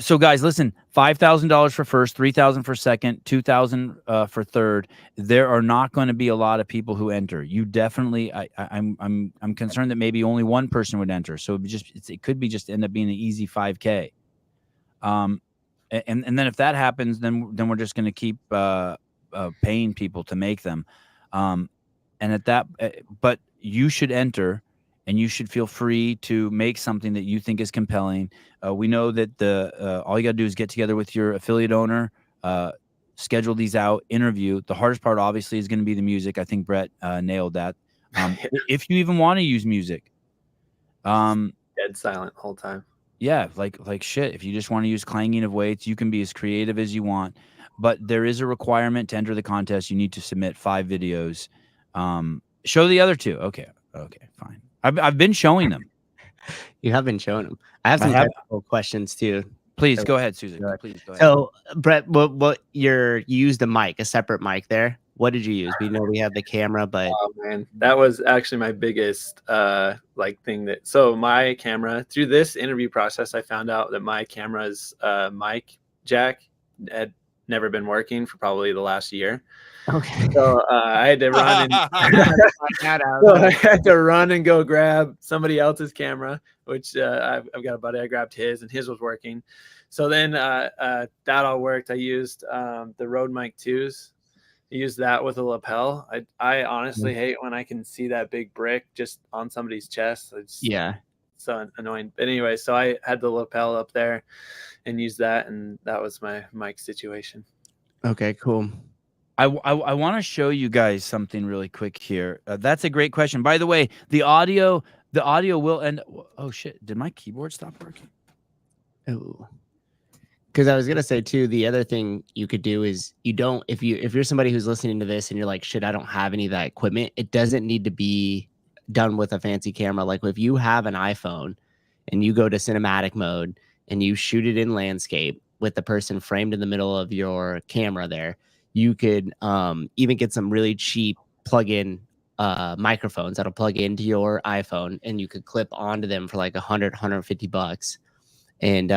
So guys, listen, $5,000 for first, 3,000 for second, 2,000 for third. There are not going to be a lot of people who enter. You definitely, I'm concerned that maybe only one person would enter. So it could be just end up being an easy 5K. And then if that happens, then we're just going to keep paying people to make them. And at that, but you should enter. And you should feel free to make something that you think is compelling. We know that all you got to do is get together with your affiliate owner, schedule these out, interview. The hardest part, obviously, is going to be the music. I think Brett nailed that. If you even want to use music, Dead silent the whole time. Yeah, like shit. If you just want to use clanging of weights, you can be as creative as you want. But there is a requirement to enter the contest. You need to submit 5 videos. Show the other 2. Okay, fine. I've been showing them. You have been showing them. I have some technical questions too. Please go ahead, Susan. Please go ahead. So, Brett, what you used a mic, a separate mic there. What did you use? We know we have the camera, but oh man, that was actually my biggest thing that. So my camera, through this interview process, I found out that my camera's mic jack had never been working for probably the last year. Okay. So I had to run I had to run and go grab somebody else's camera, which I've got a buddy. I grabbed his, and his was working. So then that all worked. I used the Rode Mic 2s. I used that with a lapel. I honestly hate when I can see that big brick just on somebody's chest. It's so annoying. But anyway, so I had the lapel up there and used that, and that was my mic situation. Okay, cool. I want to show you guys something really quick here. That's a great question. By the way, the audio will end. Oh shit! Did my keyboard stop working? Oh, because I was gonna say too. The other thing you could do is if you're somebody who's listening to this and you're like, shit, I don't have any of that equipment. It doesn't need to be done with a fancy camera. Like if you have an iPhone and you go to cinematic mode and you shoot it in landscape with the person framed in the middle of your camera there. You could even get some really cheap plug-in microphones that'll plug into your iPhone, and you could clip onto them for like $150. And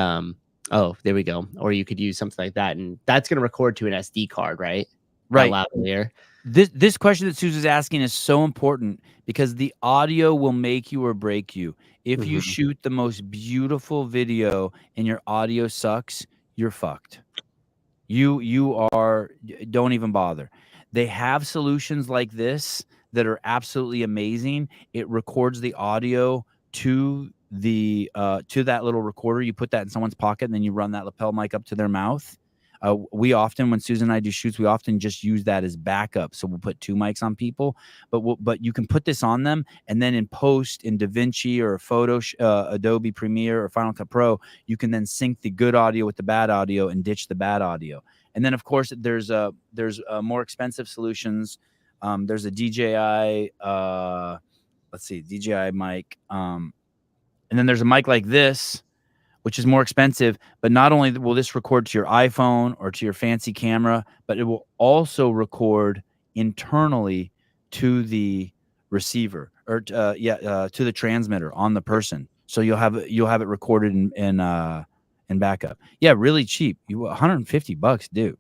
oh, there we go. Or you could use something like that, and that's going to record to an SD card, right? Right. Lavalier. This question that Susan's asking is so important because the audio will make you or break you. If you shoot the most beautiful video and your audio sucks, you're fucked. Don't even bother. They have solutions like this that are absolutely amazing. It records the audio to that little recorder. You put that in someone's pocket and then you run that lapel mic up to their mouth. We often, when Susan and I do shoots, we often just use that as backup. So we'll put 2 mics on people, but you can put this on them, and then in post in DaVinci or Adobe Premiere or Final Cut Pro, you can then sync the good audio with the bad audio and ditch the bad audio. And then of course there's more expensive solutions. There's a DJI, DJI mic, and then there's a mic like this, which is more expensive, but not only will this record to your iPhone or to your fancy camera, but it will also record internally to the receiver or to the transmitter on the person. So you'll have it recorded in backup. Yeah, really cheap. $150, dude.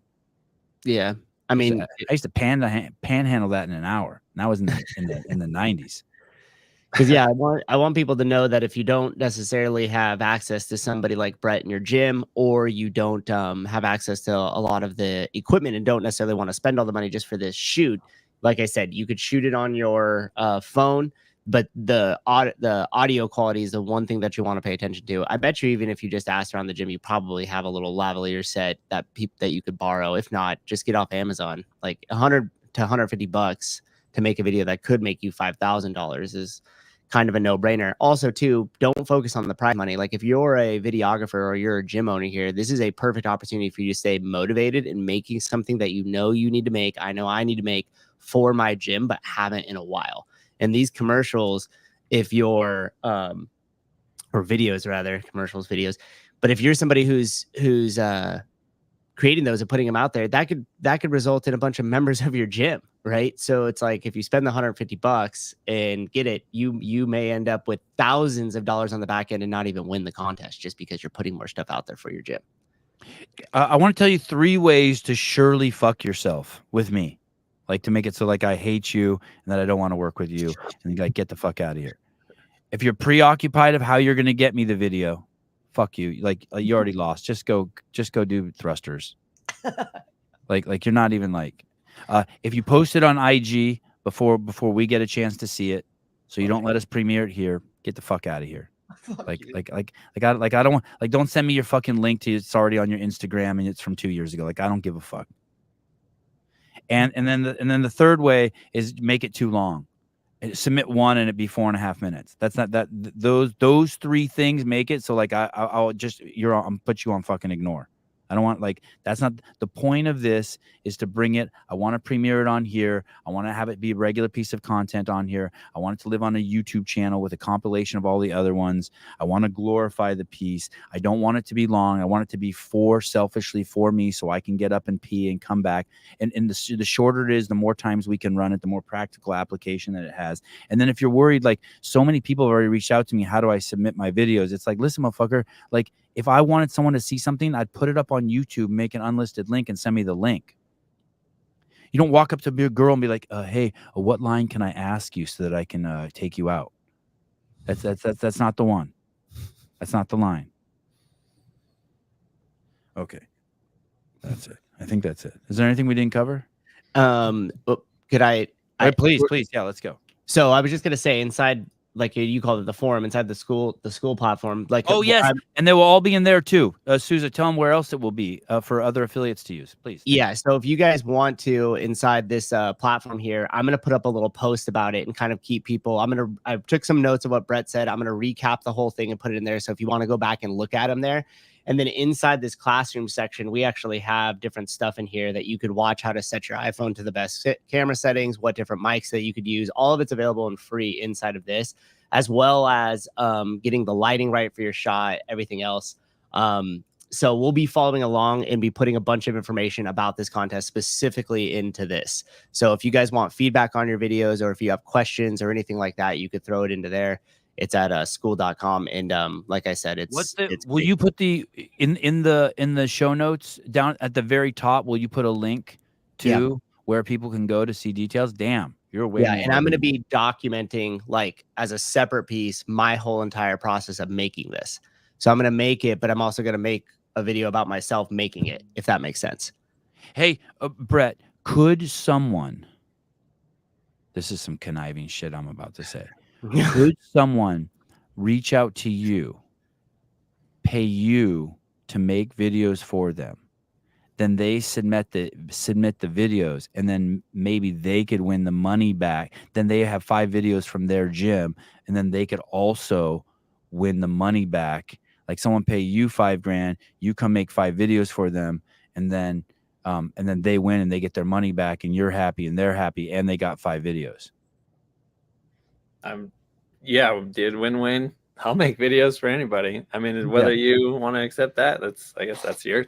Yeah, I mean, I used to panhandle that in an hour. And that was in the 90s. Because yeah, I want people to know that if you don't necessarily have access to somebody like Brett in your gym, or you don't have access to a lot of the equipment and don't necessarily want to spend all the money just for this shoot, like I said, you could shoot it on your phone, but the audio quality is the one thing that you want to pay attention to. I bet you even if you just asked around the gym, you probably have a little lavalier set that you could borrow. If not, just get off Amazon. Like $100 to $150 to make a video that could make you $5,000 is kind of a no-brainer. Also, too, don't focus on the prize money. Like if you're a videographer or you're a gym owner here, this is a perfect opportunity for you to stay motivated and making something that you know you need to make. I know I need to make for my gym, but haven't in a while. And these commercials, if you're or videos rather, commercials, videos, but if you're somebody who's creating those and putting them out there, that could result in a bunch of members of your gym, right? So it's like if you spend the $150 and get it, you may end up with thousands of dollars on the back end and not even win the contest just because you're putting more stuff out there for your gym. I want to tell you 3 ways to surely fuck yourself with me, like to make it so like I hate you and that I don't want to work with you and like get the fuck out of here. If you're preoccupied of how you're going to get me the video, fuck you. Like you already lost. Just go do thrusters. like you're not even like. If you post it on IG before we get a chance to see it, so you don't let us premiere it here, get the fuck out of here. I don't want, like, don't send me your fucking link to it's already on your Instagram and it's from 2 years ago. Like, I don't give a fuck. And then the third way is make it too long. Submit one and it be 4.5 minutes. That's not that those 3 things make it so like I'll just I'll put you on fucking ignore. I don't want, like, that's not the point of this. Is to bring it. I want to premiere it on here. I want to have it be a regular piece of content on here. I want it to live on a YouTube channel with a compilation of all the other ones. I want to glorify the piece. I don't want it to be long. I want it to be selfishly for me so I can get up and pee and come back. And the shorter it is, the more times we can run it, the more practical application that it has. And then if you're worried, like so many people have already reached out to me, how do I submit my videos? It's like, listen, motherfucker, like, if I wanted someone to see something, I'd put it up on YouTube, make an unlisted link, and send me the link. You don't walk up to a girl and be like, "Hey, what line can I ask you so that I can take you out?" That's not the one. That's not the line. Okay, that's it. I think that's it. Is there anything we didn't cover? Could I please, yeah, let's go. So I was just gonna say inside. Like you called it the forum inside the school platform. Like, oh yes, and they will all be in there too. Souza, tell them where else it will be for other affiliates to use, please. Yeah, so if you guys want to inside this platform here, I'm gonna put up a little post about it and kind of keep people. I took some notes of what Brett said. I'm gonna recap the whole thing and put it in there. So if you want to go back and look at them there. And then inside this classroom section, we actually have different stuff in here that you could watch how to set your iPhone to the best camera settings, what different mics that you could use. All of it's available and free inside of this, as well as getting the lighting right for your shot, everything else. So we'll be following along and be putting a bunch of information about this contest specifically into this. So if you guys want feedback on your videos or if you have questions or anything like that, you could throw it into there. It's at school.com. And like I said, will you put the in the show notes down at the very top? Will you put a link to where people can go to see details? Damn, you're way. Yeah, and I'm going to be documenting, like, as a separate piece, my whole entire process of making this. So I'm going to make it, but I'm also going to make a video about myself making it, if that makes sense. Hey, Brett, could someone? This is some conniving shit I'm about to say. Could someone reach out to you, pay you to make videos for them? Then they submit the videos, and then maybe they could win the money back. Then they have 5 videos from their gym, and then they could also win the money back. Like someone pay you $5,000, you come make 5 videos for them, and then they win and they get their money back, and you're happy and they're happy, and they got 5 videos. Yeah, dude, win-win. I'll make videos for anybody. I mean, whether you want to accept that, I guess that's your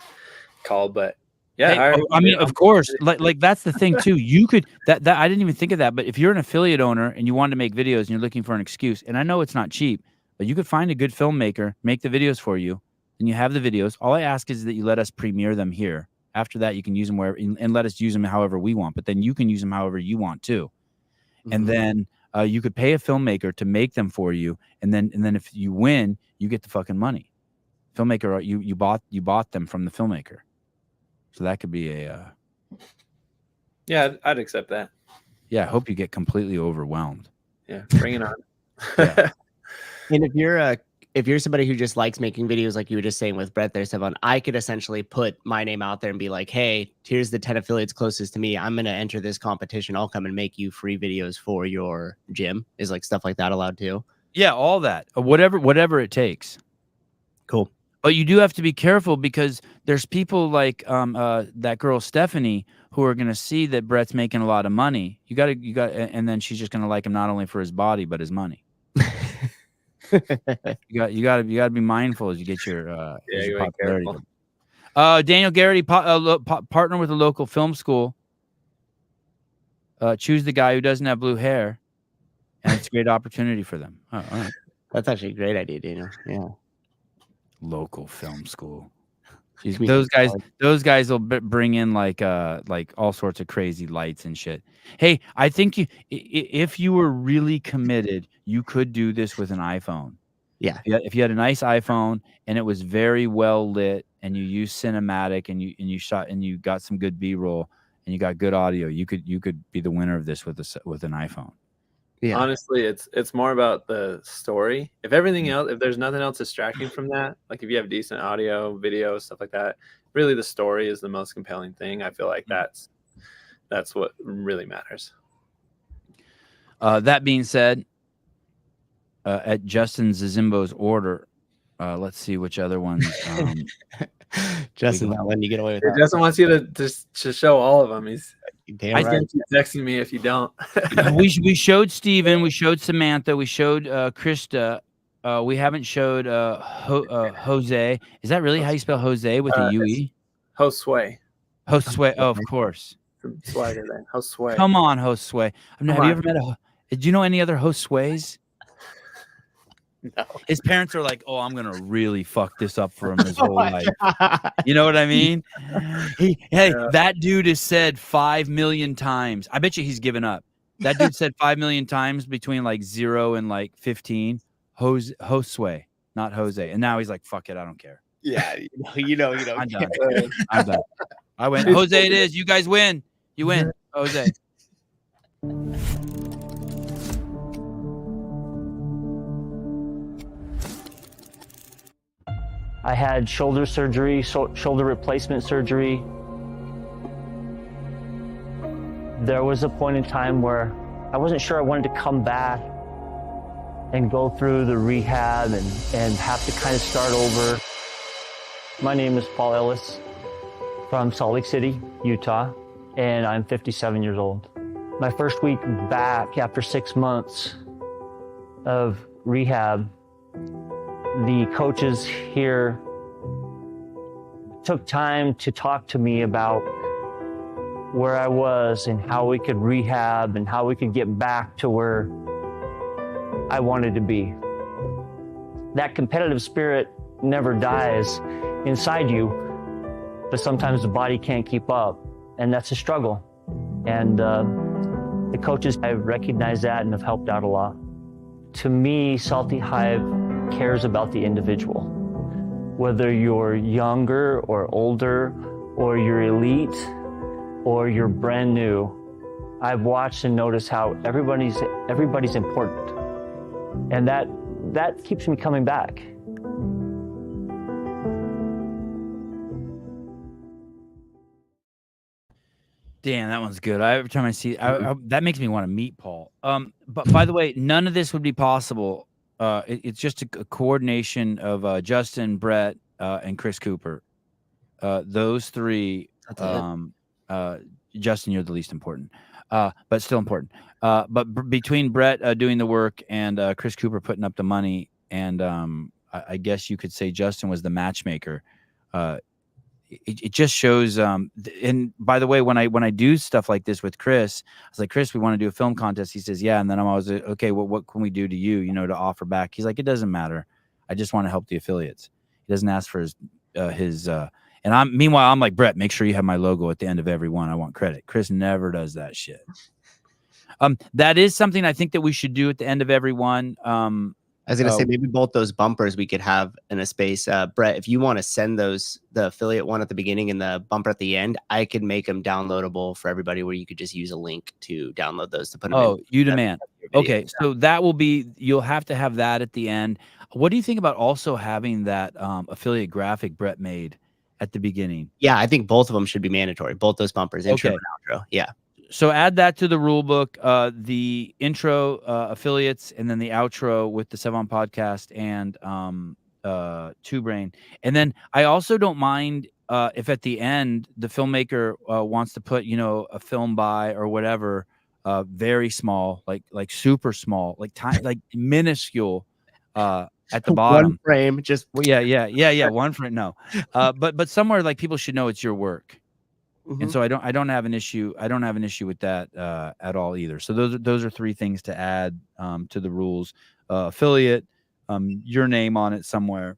call. But yeah, I mean, of course, like that's the thing too. You could that I didn't even think of that. But if you're an affiliate owner and you want to make videos and you're looking for an excuse, and I know it's not cheap, but you could find a good filmmaker, make the videos for you, and you have the videos. All I ask is that you let us premiere them here. After that, you can use them wherever and let us use them however we want. But then you can use them however you want too, and then. You could pay a filmmaker to make them for you, and then if you win, you get the fucking money. Filmmaker, you bought them from the filmmaker, so that could be a. Yeah, I'd accept that. Yeah, I hope you get completely overwhelmed. Yeah, bring it on. Yeah. And if you're somebody who just likes making videos, like you were just saying with Brett there, Stefan, I could essentially put my name out there and be like, hey, here's the 10 affiliates closest to me. I'm going to enter this competition. I'll come and make you free videos for your gym. Is like stuff like that allowed too? Yeah, all that. Whatever it takes. Cool. But you do have to be careful because there's people like that girl Stephanie who are going to see that Brett's making a lot of money. You got, and then she's just going to like him not only for his body but his money. You got to be mindful as you get your popularity. Daniel Garrity, partner with a local film school. Choose the guy who doesn't have blue hair, and it's a great opportunity for them. Oh, all right. That's actually a great idea, Daniel. Yeah. Local film school. Community Those guys will bring in like all sorts of crazy lights and shit. Hey, I think if you were really committed, you could do this with an iPhone. Yeah. If you had a nice iPhone and it was very well lit, and you use cinematic, and you shot, and you got some good B-roll, and you got good audio, you could be the winner of this with an iPhone. Yeah. Honestly, it's more about the story. If everything else, if there's nothing else distracting from that, like if you have decent audio, video, stuff like that, really the story is the most compelling thing. I feel like that's what really matters. That being said, at Justin Zazimbo's order, let's see which other ones. Justin, not letting you get away with that. Justin wants you to show all of them. He's Damn right. keep texting me if you don't. we showed Steven, we showed Samantha, we showed Krista. We haven't showed Jose. Is that really how you spell Jose with a UE? Josue. Josue. Oh, of course. Some swagger there. Josue. Come on, Josue. Have you ever met do you know any other Josues? No. His parents are like, oh, I'm gonna really fuck this up for him his whole life. You know what I mean? That dude has said 5 million times. I bet you he's given up. That dude said 5 million times between like 0 and like 15. Josue, not Jose. And now he's like, fuck it, I don't care. Yeah, you know. I'm done. I'm done. I win. Jose, it is. You guys win. You win, Jose. I had shoulder surgery, shoulder replacement surgery. There was a point in time where I wasn't sure I wanted to come back and go through the rehab and have to kind of start over. My name is Paul Ellis from Salt Lake City, Utah, and I'm 57 years old. My first week back after 6 months of rehab, the coaches here took time to talk to me about where I was and how we could rehab and how we could get back to where I wanted to be. That competitive spirit never dies inside you, but sometimes the body can't keep up, and that's a struggle. And the coaches have recognized that and have helped out a lot. To me, Salty Hive cares about the individual. Whether you're younger or older, or you're elite, or you're brand new, I've watched and noticed how everybody's important. And that keeps me coming back. Damn, that one's good. Every time I see that makes me want to meet Paul. But by the way, none of this would be possible. It's just a coordination of Justin, Brett, and Chris Cooper. Those three. Justin, you're the least important, but still important. But between Brett doing the work and Chris Cooper putting up the money, and I guess you could say Justin was the matchmaker. It just shows. And by the way, when I do stuff like this with Chris, I was like, Chris, we want to do a film contest. He says, yeah. And then I'm always okay. Well, what can we do to you? To offer back. He's like, it doesn't matter. I just want to help the affiliates. He doesn't ask for his. And meanwhile, I'm like, Brett, make sure you have my logo at the end of every one. I want credit. Chris never does that shit. That is something I think that we should do at the end of every one. I was going to say maybe both those bumpers we could have in a space. Brett, if you want to send those, the affiliate one at the beginning and the bumper at the end, I could make them downloadable for everybody where you could just use a link to download those to put them in. Oh, you demand. Okay. So that will be, you'll have to have that at the end. What do you think about also having that affiliate graphic Brett made at the beginning? Yeah, I think both of them should be mandatory. Both those bumpers, intro and outro. Yeah. So add that to the rule book, the intro affiliates, and then the outro with the Sevon podcast and Two Brain. And then I also don't mind if at the end the filmmaker wants to put, a film by or whatever, very small, like super small, like tiny, like minuscule at the bottom. One frame, just Well, yeah. One frame, no. But somewhere like people should know it's your work. And so I don't have an issue. I don't have an issue with that at all either. So those are 3 things to add to the rules. Affiliate, your name on it somewhere.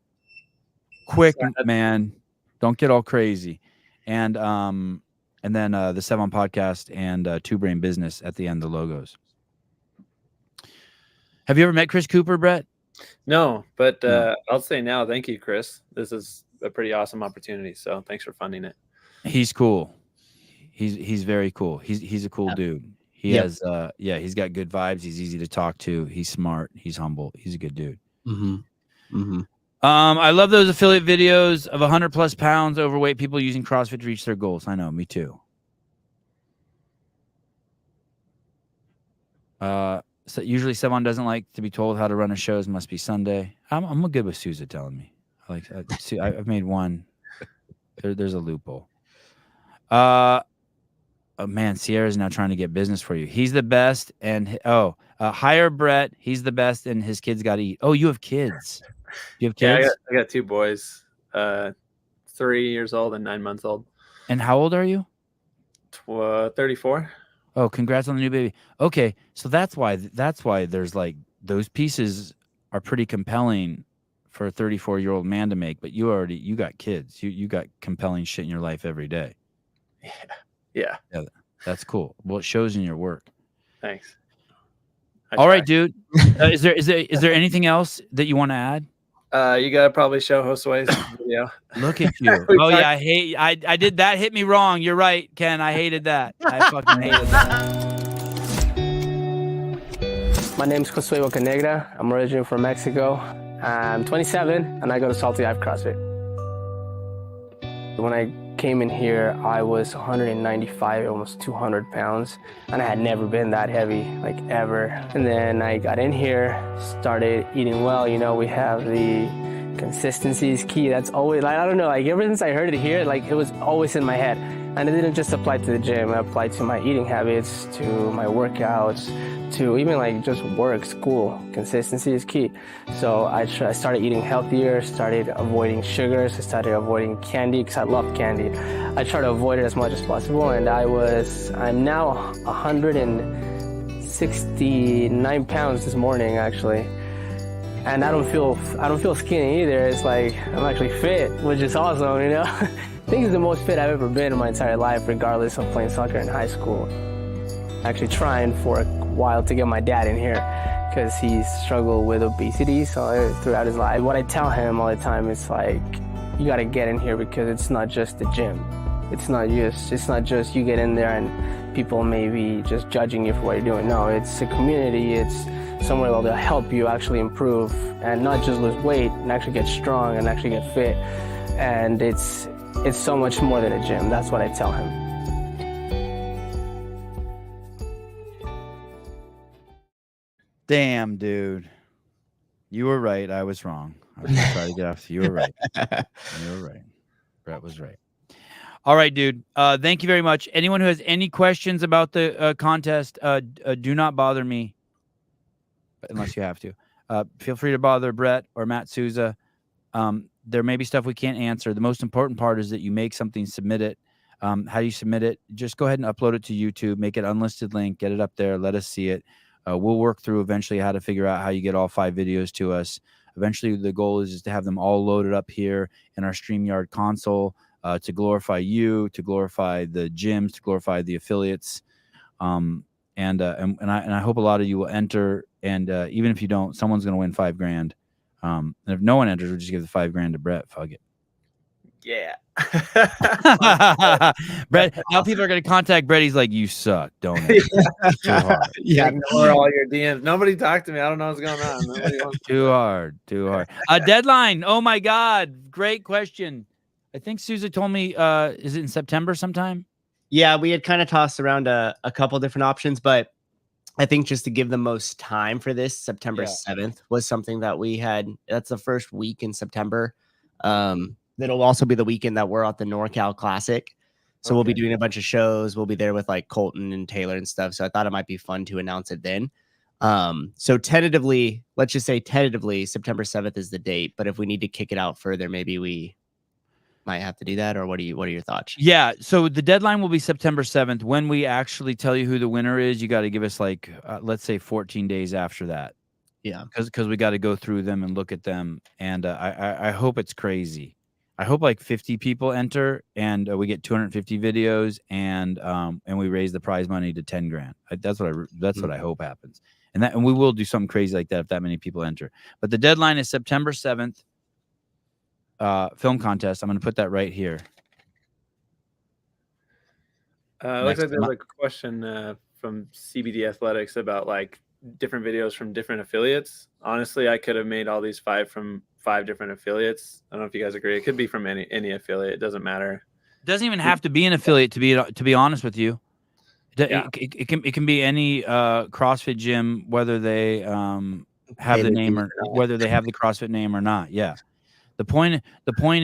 Quick, man. Don't get all crazy. And then the 7 podcast and 2 Brain Business at the end, the logos. Have you ever met Chris Cooper, Brett? No, but I'll say now, thank you, Chris. This is a pretty awesome opportunity. So thanks for funding it. He's cool. He's very cool. He's a cool dude. He has he's got good vibes. He's easy to talk to. He's smart. He's humble. He's a good dude. I love those affiliate videos of 100+ pounds overweight people using CrossFit to reach their goals. I know, me too. So usually someone doesn't like to be told how to run a show. It must be Sunday. I'm good with Sousa telling me. I've made one. There's a loophole. Oh man, Sierra's now trying to get business for you. He's the best, and hire Brett. He's the best, and his kids got to eat. Oh, you have kids. You have kids? Yeah, I got 2 boys, 3 years old and 9 months old. And how old are you? 34. Oh, congrats on the new baby. Okay, so that's why there's like those pieces are pretty compelling for a 34-year-old man to make. But you got kids. You got compelling shit in your life every day. Yeah, that's cool. Well, it shows in your work. Thanks. All right, dude. Is there anything else that you want to add? You gotta probably show Josue's video. Look at you. Oh yeah, I did that. Hit me wrong. You're right, Ken. I hated that. I fucking hated that. My name's Josue Bocanegra. I'm originally from Mexico. I'm 27 and I go to Salty Hive CrossFit. When I came in here, I was 195, almost 200 pounds, and I had never been that heavy, like ever. And then I got in here, started eating well. You know, we have the consistency is key. That's always, like, I don't know, like ever since I heard it here, like it was always in my head. And it didn't just apply to the gym, it applied to my eating habits, to my workouts, to even like just work, school. Consistency is key. So I started eating healthier, started avoiding sugars, I started avoiding candy because I love candy. I try to avoid it as much as possible, and I'm now 169 pounds this morning actually. And I don't feel skinny either. It's like I'm actually fit, which is awesome, you know? I think it's the most fit I've ever been in my entire life, regardless of playing soccer in high school. Actually trying for a while to get my dad in here because he struggled with obesity throughout his life. What I tell him all the time is like, you got to get in here because it's not just the gym. It's not just you get in there and people may be just judging you for what you're doing. No, it's a community. It's somewhere where they'll help you actually improve and not just lose weight and actually get strong and actually get fit. And it's so much more than a gym. That's what I tell him. Damn, dude. You were right. I was wrong. I was going to try to get off. You were right. You were right. Brett was right. All right, dude. Thank you very much. Anyone who has any questions about the contest, do not bother me unless you have to. Feel free to bother Brett or Matt Souza. There may be stuff we can't answer. The most important part is that you make something, submit it. How do you submit it? Just go ahead and upload it to YouTube, make it unlisted link, get it up there, let us see it. We'll work through eventually how to figure out how you get all 5 videos to us. Eventually, the goal is to have them all loaded up here in our StreamYard console to glorify you, to glorify the gyms, to glorify the affiliates. And I hope a lot of you will enter. And even if you don't, someone's going to win $5,000. And if no one enters, we'll just give the $5,000 to Brett. Fuck it. Yeah. Brett, now people are going to contact Brett. He's like, you suck, don't it? Too hard. Yeah, ignore all your DMs. Nobody talked to me. I don't know what's going on. Too hard. Deadline. Oh my God. Great question. I think Sousa told me, is it in September sometime? Yeah, we had kind of tossed around a couple different options, but I think just to give the most time for this, September 7th was something that we had. That's the first week in September. That'll also be the weekend that we're at the NorCal Classic. So we'll be doing a bunch of shows. We'll be there with like Colton and Taylor and stuff. So I thought it might be fun to announce it then. So tentatively, let's just say tentatively September 7th is the date, but if we need to kick it out further, maybe we might have to do that, or what are your thoughts? Yeah, so the deadline will be September 7th. When we actually tell you who the winner is, you got to give us like let's say 14 days after that. Yeah. Because we got to go through them and look at them, and I hope it's crazy. I hope like 50 people enter, and we get 250 videos, and we raise the prize money to 10 grand. That's what I hope happens, and we will do something crazy like that if that many people enter. But the deadline is September 7th. Film contest. I'm going to put that right here. Looks like there's a question from CBD Athletics about like different videos from different affiliates. Honestly, I could have made all these 5 from 5 different affiliates. I don't know if you guys agree. It could be from any affiliate. It doesn't matter. It doesn't even have to be an affiliate to be honest with you. Yeah. It can be any CrossFit gym, whether they have the name or whether they have the CrossFit name or not. Yeah. The point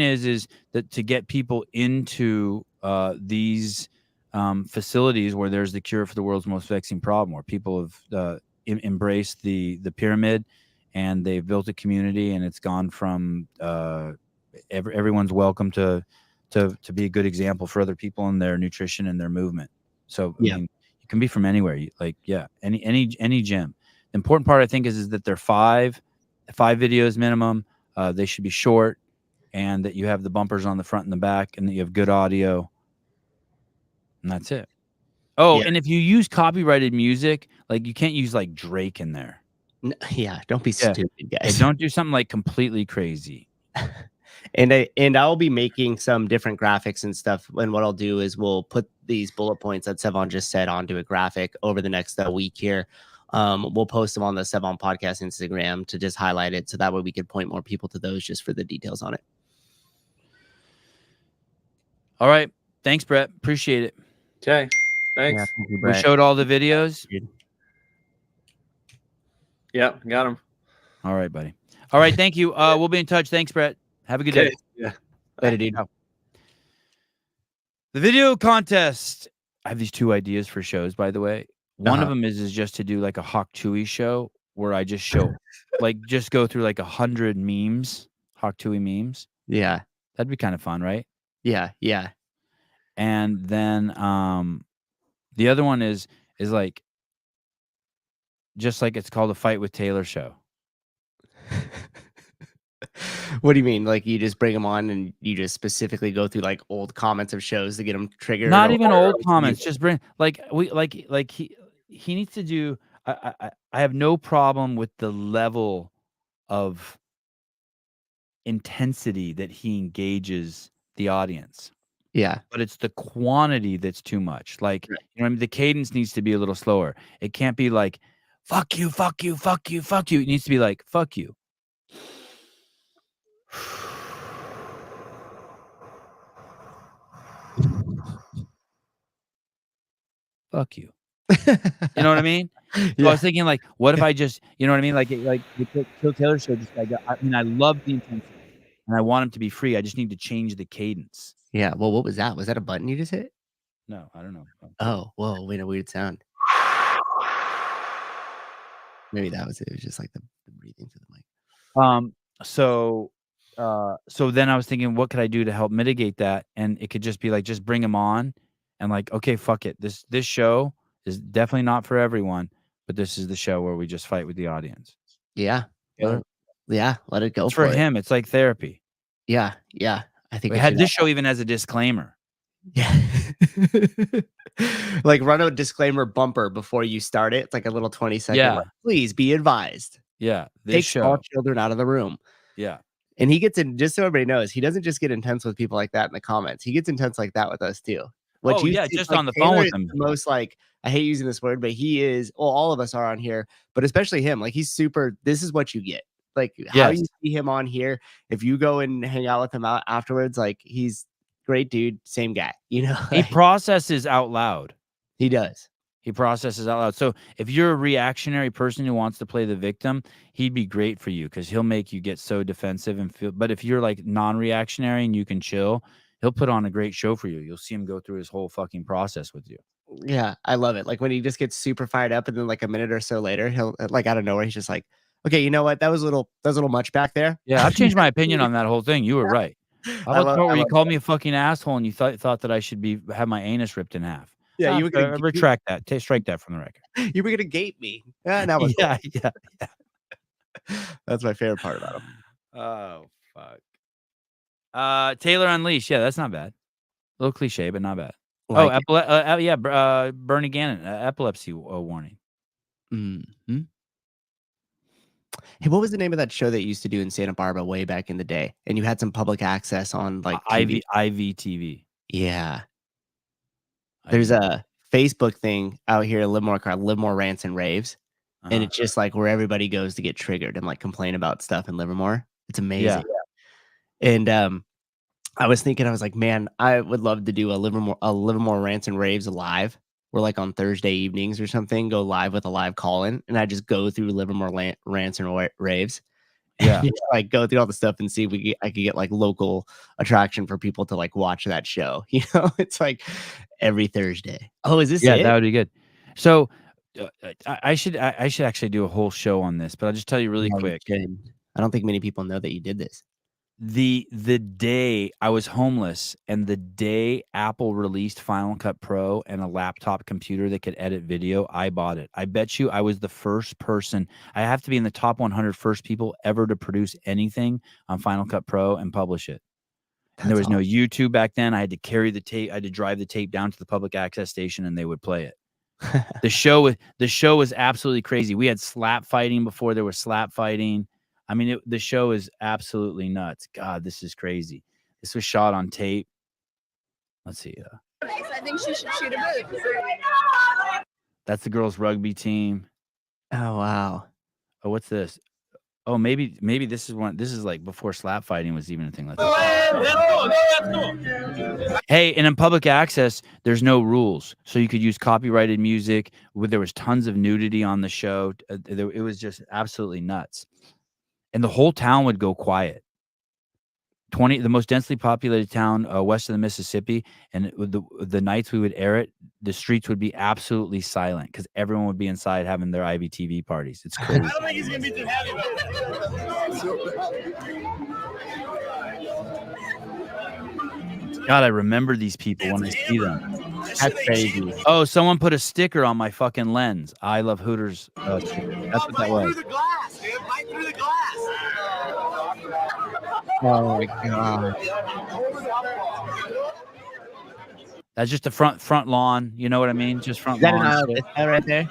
is that to get people into these facilities where there's the cure for the world's most vexing problem, where people have embraced the pyramid, and they've built a community, and it's gone from everyone's welcome to be a good example for other people in their nutrition and their movement. So I mean, you can be from anywhere. Any gym. The important part, I think, is that they're 5 videos minimum. They should be short, and that you have the bumpers on the front and the back, and that you have good audio, and that's it. Oh, and if you use copyrighted music, like you can't use like Drake in there. Don't be stupid, guys. Don't do something like completely crazy. And I'll be making some different graphics and stuff. And what I'll do is we'll put these bullet points that Sevon just said onto a graphic over the next week here. We'll post them on the Sevon Podcast Instagram to just highlight it, so that way we could point more people to those just for the details on it. All right. Thanks, Brett. Appreciate it. Okay. Thanks. Yeah, thank you, We Brett. showed all the videos. Yeah, got them. All right, buddy. All right. Thank you. We'll be in touch. Thanks, Brett. Have a good day. Yeah. Later, dude. The video contest. I have these 2 ideas for shows, by the way. One of them is just to do like a Hawk Chewy show where I just show just go through like 100 memes, Hawk Chewy memes. Yeah. That'd be kind of fun, right? Yeah. Yeah. And then the other one is like just like it's called a Fight with Taylor show. What do you mean? Like you just bring them on and you just specifically go through like old comments of shows to get them triggered? Not even old comments. Just bring he needs to do. I have no problem with the level of intensity that he engages the audience. Yeah. But it's the quantity that's too much. Like, you know what I mean? The cadence needs to be a little slower. It can't be like, fuck you, fuck you, fuck you, fuck you. It needs to be like, fuck you. Fuck you. You know what I mean? So I was thinking, like, what if I just, you know what I mean? Like the Kill Taylor show. I love the intensity, and I want him to be free. I just need to change the cadence. Yeah. Well, what was that? Was that a button you just hit? No, I don't know. Oh, whoa! Wait, a weird sound. Maybe that was it. It was just like the breathing through the mic. So then I was thinking, what could I do to help mitigate that? And it could just be like, just bring him on, and like, okay, fuck it. This show is definitely not for everyone, but this is the show where we just fight with the audience. Yeah. Yeah. Let it go for him. It's like therapy. Yeah. Yeah. I think we had this show even as a disclaimer. Yeah. Like run a disclaimer bumper before you start it. It's like a little 20-second. Yeah. Like, please be advised. Yeah. Take all children out of the room. Yeah. And he gets in, just so everybody knows, he doesn't just get intense with people like that in the comments. He gets intense like that with us too. Just like, on the phone with him. The most like, I hate using this word, but he is, well, all of us are on here, but especially him. Like he's super, this is what you get. Like how you see him on here. If you go and hang out with him afterwards, like he's great dude, same guy, you know. He processes out loud. He does. He processes out loud. So if you're a reactionary person who wants to play the victim, he'd be great for you because he'll make you get so defensive and feel. But if you're like non-reactionary and you can chill, he'll put on a great show for you. You'll see him go through his whole fucking process with you. Yeah, I love it. Like when he just gets super fired up, and then like a minute or so later, he'll like out of nowhere, he's just like, "Okay, you know what? That was a little much back there." Yeah, I've changed my opinion on that whole thing. You were right. How about the part where you called me a fucking asshole and you thought that I should have my anus ripped in half? Yeah, you were gonna retract that. Strike that from the record. you were gonna gate me. Yeah, now we're cool. Yeah. That's my favorite part about him. Oh fuck. Taylor Unleashed. Yeah, that's not bad. A little cliche, but not bad. Like Bernie Gannon, epilepsy warning. Mm-hmm. Hey, what was the name of that show that you used to do in Santa Barbara way back in the day? And you had some public access on like TV. IVTV. Yeah. There's a Facebook thing out here in Livermore called Livermore Rants and Raves. And it's just like where everybody goes to get triggered and like complain about stuff in Livermore. It's amazing. Yeah. And I was thinking, I was like, man, I would love to do a Livermore Rants and Raves live. We're like on Thursday evenings or something, go live with a live call-in, and I just go through Livermore Rants and Raves. Yeah, like go through all the stuff and see if I could get like local attraction for people to like watch that show. You know, it's like every Thursday. Oh, is this? Yeah, it? That would be good. So I should actually do a whole show on this, but I'll just tell you really quick. I don't think many people know that you did this. The day I was homeless and the day Apple released Final Cut Pro and a laptop computer that could edit video, I bought it. I bet you I was the first person. I have to be in the top 100 first people ever to produce anything on Final Cut Pro and publish it. And there was no YouTube back then. I had to carry the tape. I had to drive the tape down to the public access station and they would play it. The show was absolutely crazy. We had slap fighting before there was slap fighting. I mean, the show is absolutely nuts. God, this is crazy. This was shot on tape. Let's see. I think she should shoot a boot. That's the girls' rugby team. Oh, wow. Oh, what's this? Oh, maybe this is one. This is like before slap fighting was even a thing. Let's go. Hey, and in public access, there's no rules, so you could use copyrighted music. There was tons of nudity on the show. It was just absolutely nuts. And the whole town would go quiet. The most densely populated town west of the Mississippi, and the nights we would air it, the streets would be absolutely silent because everyone would be inside having their IVTV parties. It's crazy. I don't think he's gonna be too happy about it. God, I remember these people when I see them. That's crazy. Oh, someone put a sticker on my fucking lens. I love Hooters. Sticker. That's what that was. Through the glass, dude. Bite through the glass. Oh my god. That's just the front lawn. You know what I mean? Just front Is that lawn. in Isla Vista right there?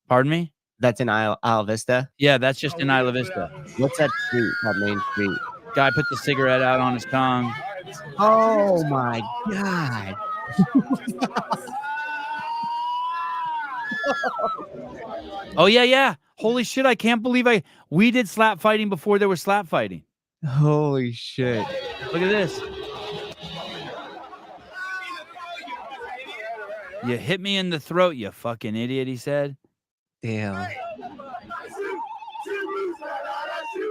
Pardon me? That's in Isla Vista? Yeah, that's just in Isla Vista. What's that street called? Main Street. Guy put the cigarette out on his tongue. Oh my god. Oh yeah. Holy shit, I can't believe we did slap fighting before there was slap fighting. Holy shit. Look at this. You hit me in the throat, you fucking idiot, he said. Damn.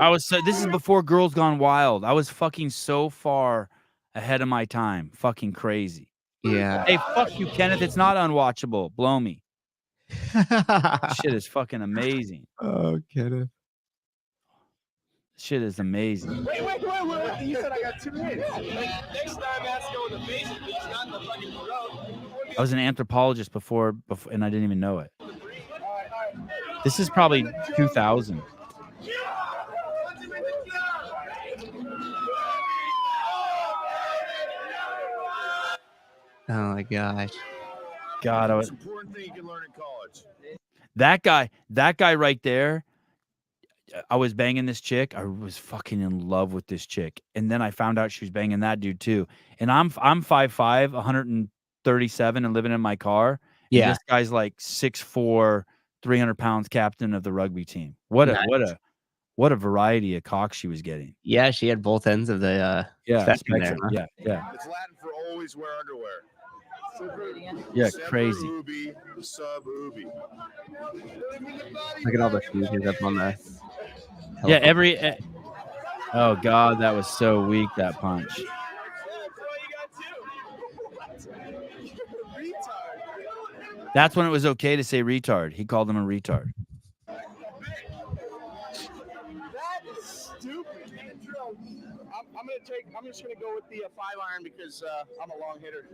This is before Girls Gone Wild. I was fucking so far ahead of my time. Fucking crazy. Yeah. Hey, fuck you, Kenneth. It's not unwatchable. Blow me. Shit is fucking amazing. Oh, Kenneth. Shit is amazing. Wait. You said I got 2 minutes. Next time I have to go in the basement, please, not in the fucking road. I was an anthropologist before, and I didn't even know it. This is probably 2000. Oh my gosh. God, Most important thing you can learn in college. That guy right there. I was banging this chick. I was fucking in love with this chick, and then I found out she was banging that dude too. And I'm 5'5", 137, and living in my car. Yeah, this guy's like 6'4", 300 pounds, captain of the rugby team. What a variety of cock she was getting. Yeah, she had both ends of the spectrum there. Huh? Yeah. It's Latin for always wear underwear. Yeah, crazy. Ubi, sub ubi. Look at all the shoes he's up on the. Yeah, oh God, that was so weak, that punch. That's when it was okay to say retard. He called him a retard. That is stupid. I'm just gonna go with the 5-iron because I'm a long hitter.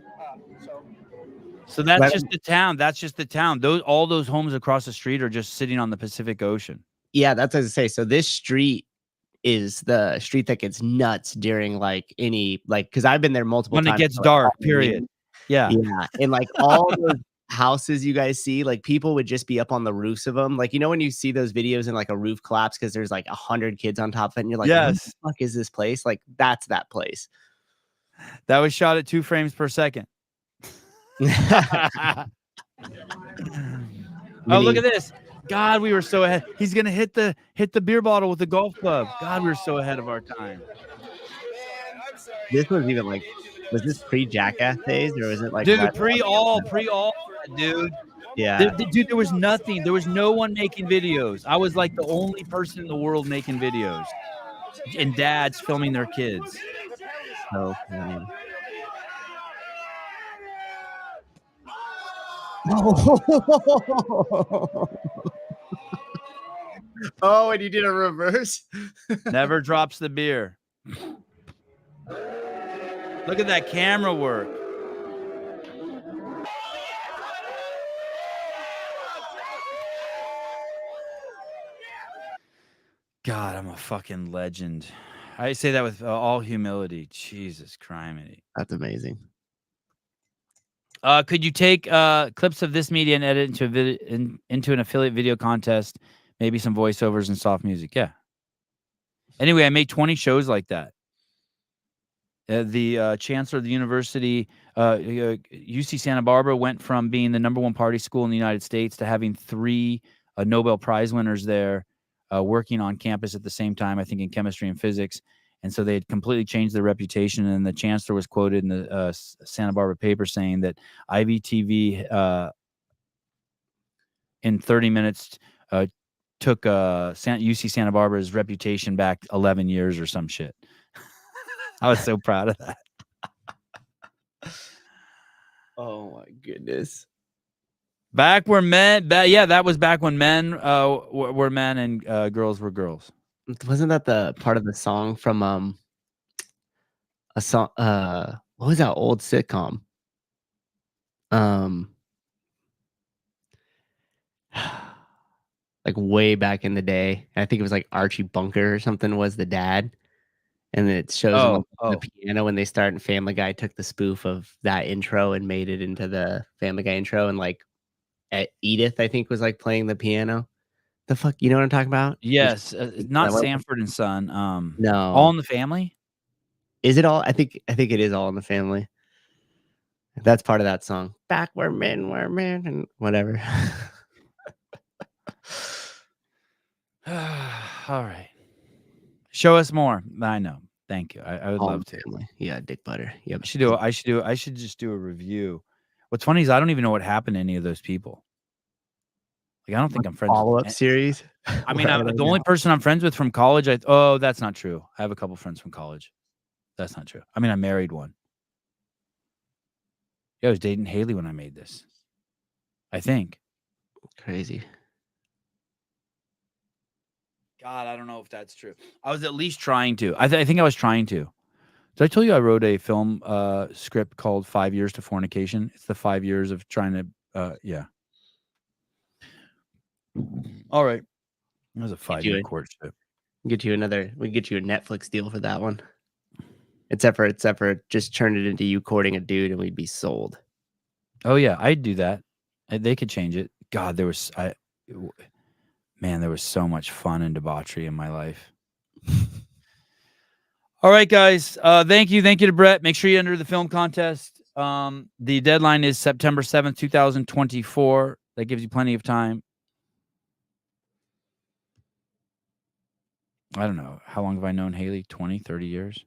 So that's just the town. That's just the town. All those homes across the street are just sitting on the Pacific Ocean. Yeah, that's what I was gonna say. So this street is the street that gets nuts during because I've been there multiple times. When it gets dark, period. Yeah. Yeah. And like all those houses you guys see, like people would just be up on the roofs of them. Like, when you see those videos and like a roof collapse because there's like 100 kids on top of it, and you're like, what the fuck is this place? Like, that's that place. That was shot at 2 frames per second. Oh, look at this. God, we were so ahead. He's gonna hit the beer bottle with the golf club. God, we were so ahead of our time. This was even was this pre-Jackass days, or was it like dude pre-all dude? Yeah, dude, there was nothing. There was no one making videos. I was like the only person in the world making videos, and dads filming their kids. So funny. Oh, and you did a reverse. Never drops the beer. Look at that camera work. God, I'm a fucking legend. I say that with all humility. Jesus criminy. That's amazing. Could you take clips of this media and edit into an affiliate video contest? Maybe some voiceovers and soft music. Yeah. Anyway, I made 20 shows like that. The chancellor of the university, UC Santa Barbara, went from being the #1 party school in the United States to having 3 Nobel Prize winners there working on campus at the same time, I think in chemistry and physics. And so they had completely changed their reputation. And the chancellor was quoted in the Santa Barbara paper saying that IVTV in 30 minutes took UC Santa Barbara's reputation back 11 years or some shit. I was so proud of that. Oh my goodness. Back where that was back when men were men and girls were girls. Wasn't that the part of the song from a song what was that old sitcom? Like way back in the day. I think it was like Archie Bunker or something was the dad. And it shows him on the piano when they start, and Family Guy took the spoof of that intro and made it into the Family Guy intro, and like Edith, I think, was like playing the piano. The fuck, you know what I'm talking about? Yes, not Sanford and Son. No, All in the Family. Is it all? I think it is All in the Family. That's part of that song. Back where men were men and whatever. All right. Show us more. I know. Thank you. I would love to. Family. Yeah, Dick Butter. Yep. I should just do a review. What's funny is I don't even know what happened to any of those people. Like, I don't think I'm friends. Follow-up series. I mean, the only person I'm friends with from college. That's not true. I have a couple friends from college. That's not true. I mean, I married one. Yeah, I was dating Haley when I made this. I think. Crazy. God, I don't know if that's true. I was at least trying to. I think I was trying to. Did I tell you I wrote a film script called 5 Years to Fornication? It's the 5 years of trying to, yeah. All right. It was a 5-year courtship. We get you a Netflix deal for that one. Except for just turn it into you courting a dude and we'd be sold. Oh yeah, I'd do that. They could change it. God, there was so much fun and debauchery in my life. All right, guys. Thank you to Brett. Make sure you enter the film contest. The deadline is September 7th, 2024. That gives you plenty of time. I don't know. How long have I known Haley? 20, 30 years?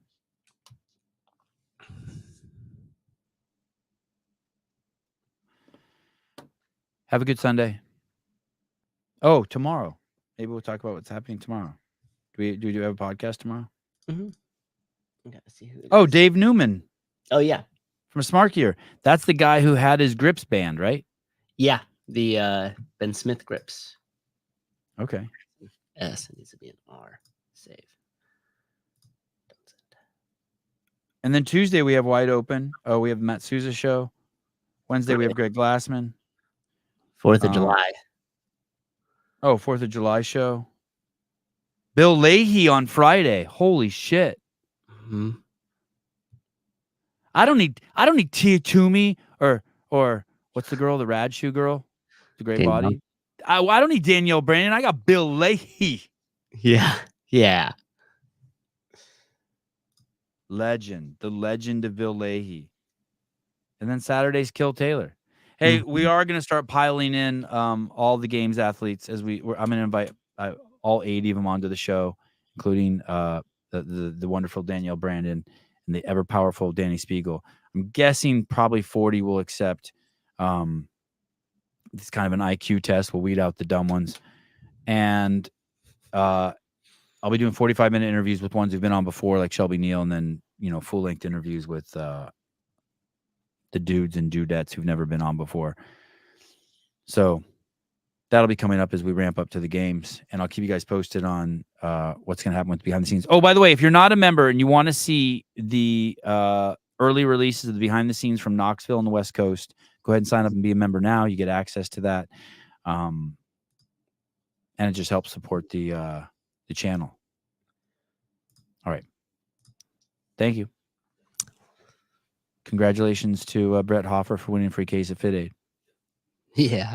Have a good Sunday. Oh, tomorrow. Maybe we'll talk about what's happening tomorrow. Do we have a podcast tomorrow? Mm-hmm. Gotta see who it is. Dave Newman. Oh yeah, from Smart Gear. That's the guy who had his grips banned, right? Yeah, The Ben Smith grips. Okay. S. It needs to be an R. Save. And then Tuesday we have Wide Open. Oh, we have Matt Souza show. Wednesday we have Greg Glassman. 4th of July. Oh, 4th of July show. Bill Leahy on Friday. Holy shit. Mm-hmm. I don't need Tia Toomey or what's the girl, the Rad Shoe girl? The great Danielle. body. I don't need Danielle Brandon. I got Bill Leahy. Yeah. Yeah. Legend. The legend of Bill Leahy. And then Saturday's Kill Taylor. Hey, we are going to start piling in all the games athletes as I'm going to invite all 80 of them onto the show, including the wonderful Danielle Brandon and the ever powerful Danny Spiegel. I'm guessing probably 40 will accept. It's kind of an IQ test. We'll weed out the dumb ones, and I'll be doing 45-minute interviews with ones who've been on before, like Shelby Neal, and then full-length interviews with the dudes and dudettes who've never been on before. So that'll be coming up as we ramp up to the games, and I'll keep you guys posted on what's going to happen with behind the scenes. Oh, by the way, if you're not a member and you want to see the early releases of the behind the scenes from Knoxville on the West Coast, go ahead and sign up and be a member now. You get access to that, and it just helps support the channel. All right, thank you. Congratulations to Brett Hoffer for winning free case of Fit Aid. Yeah.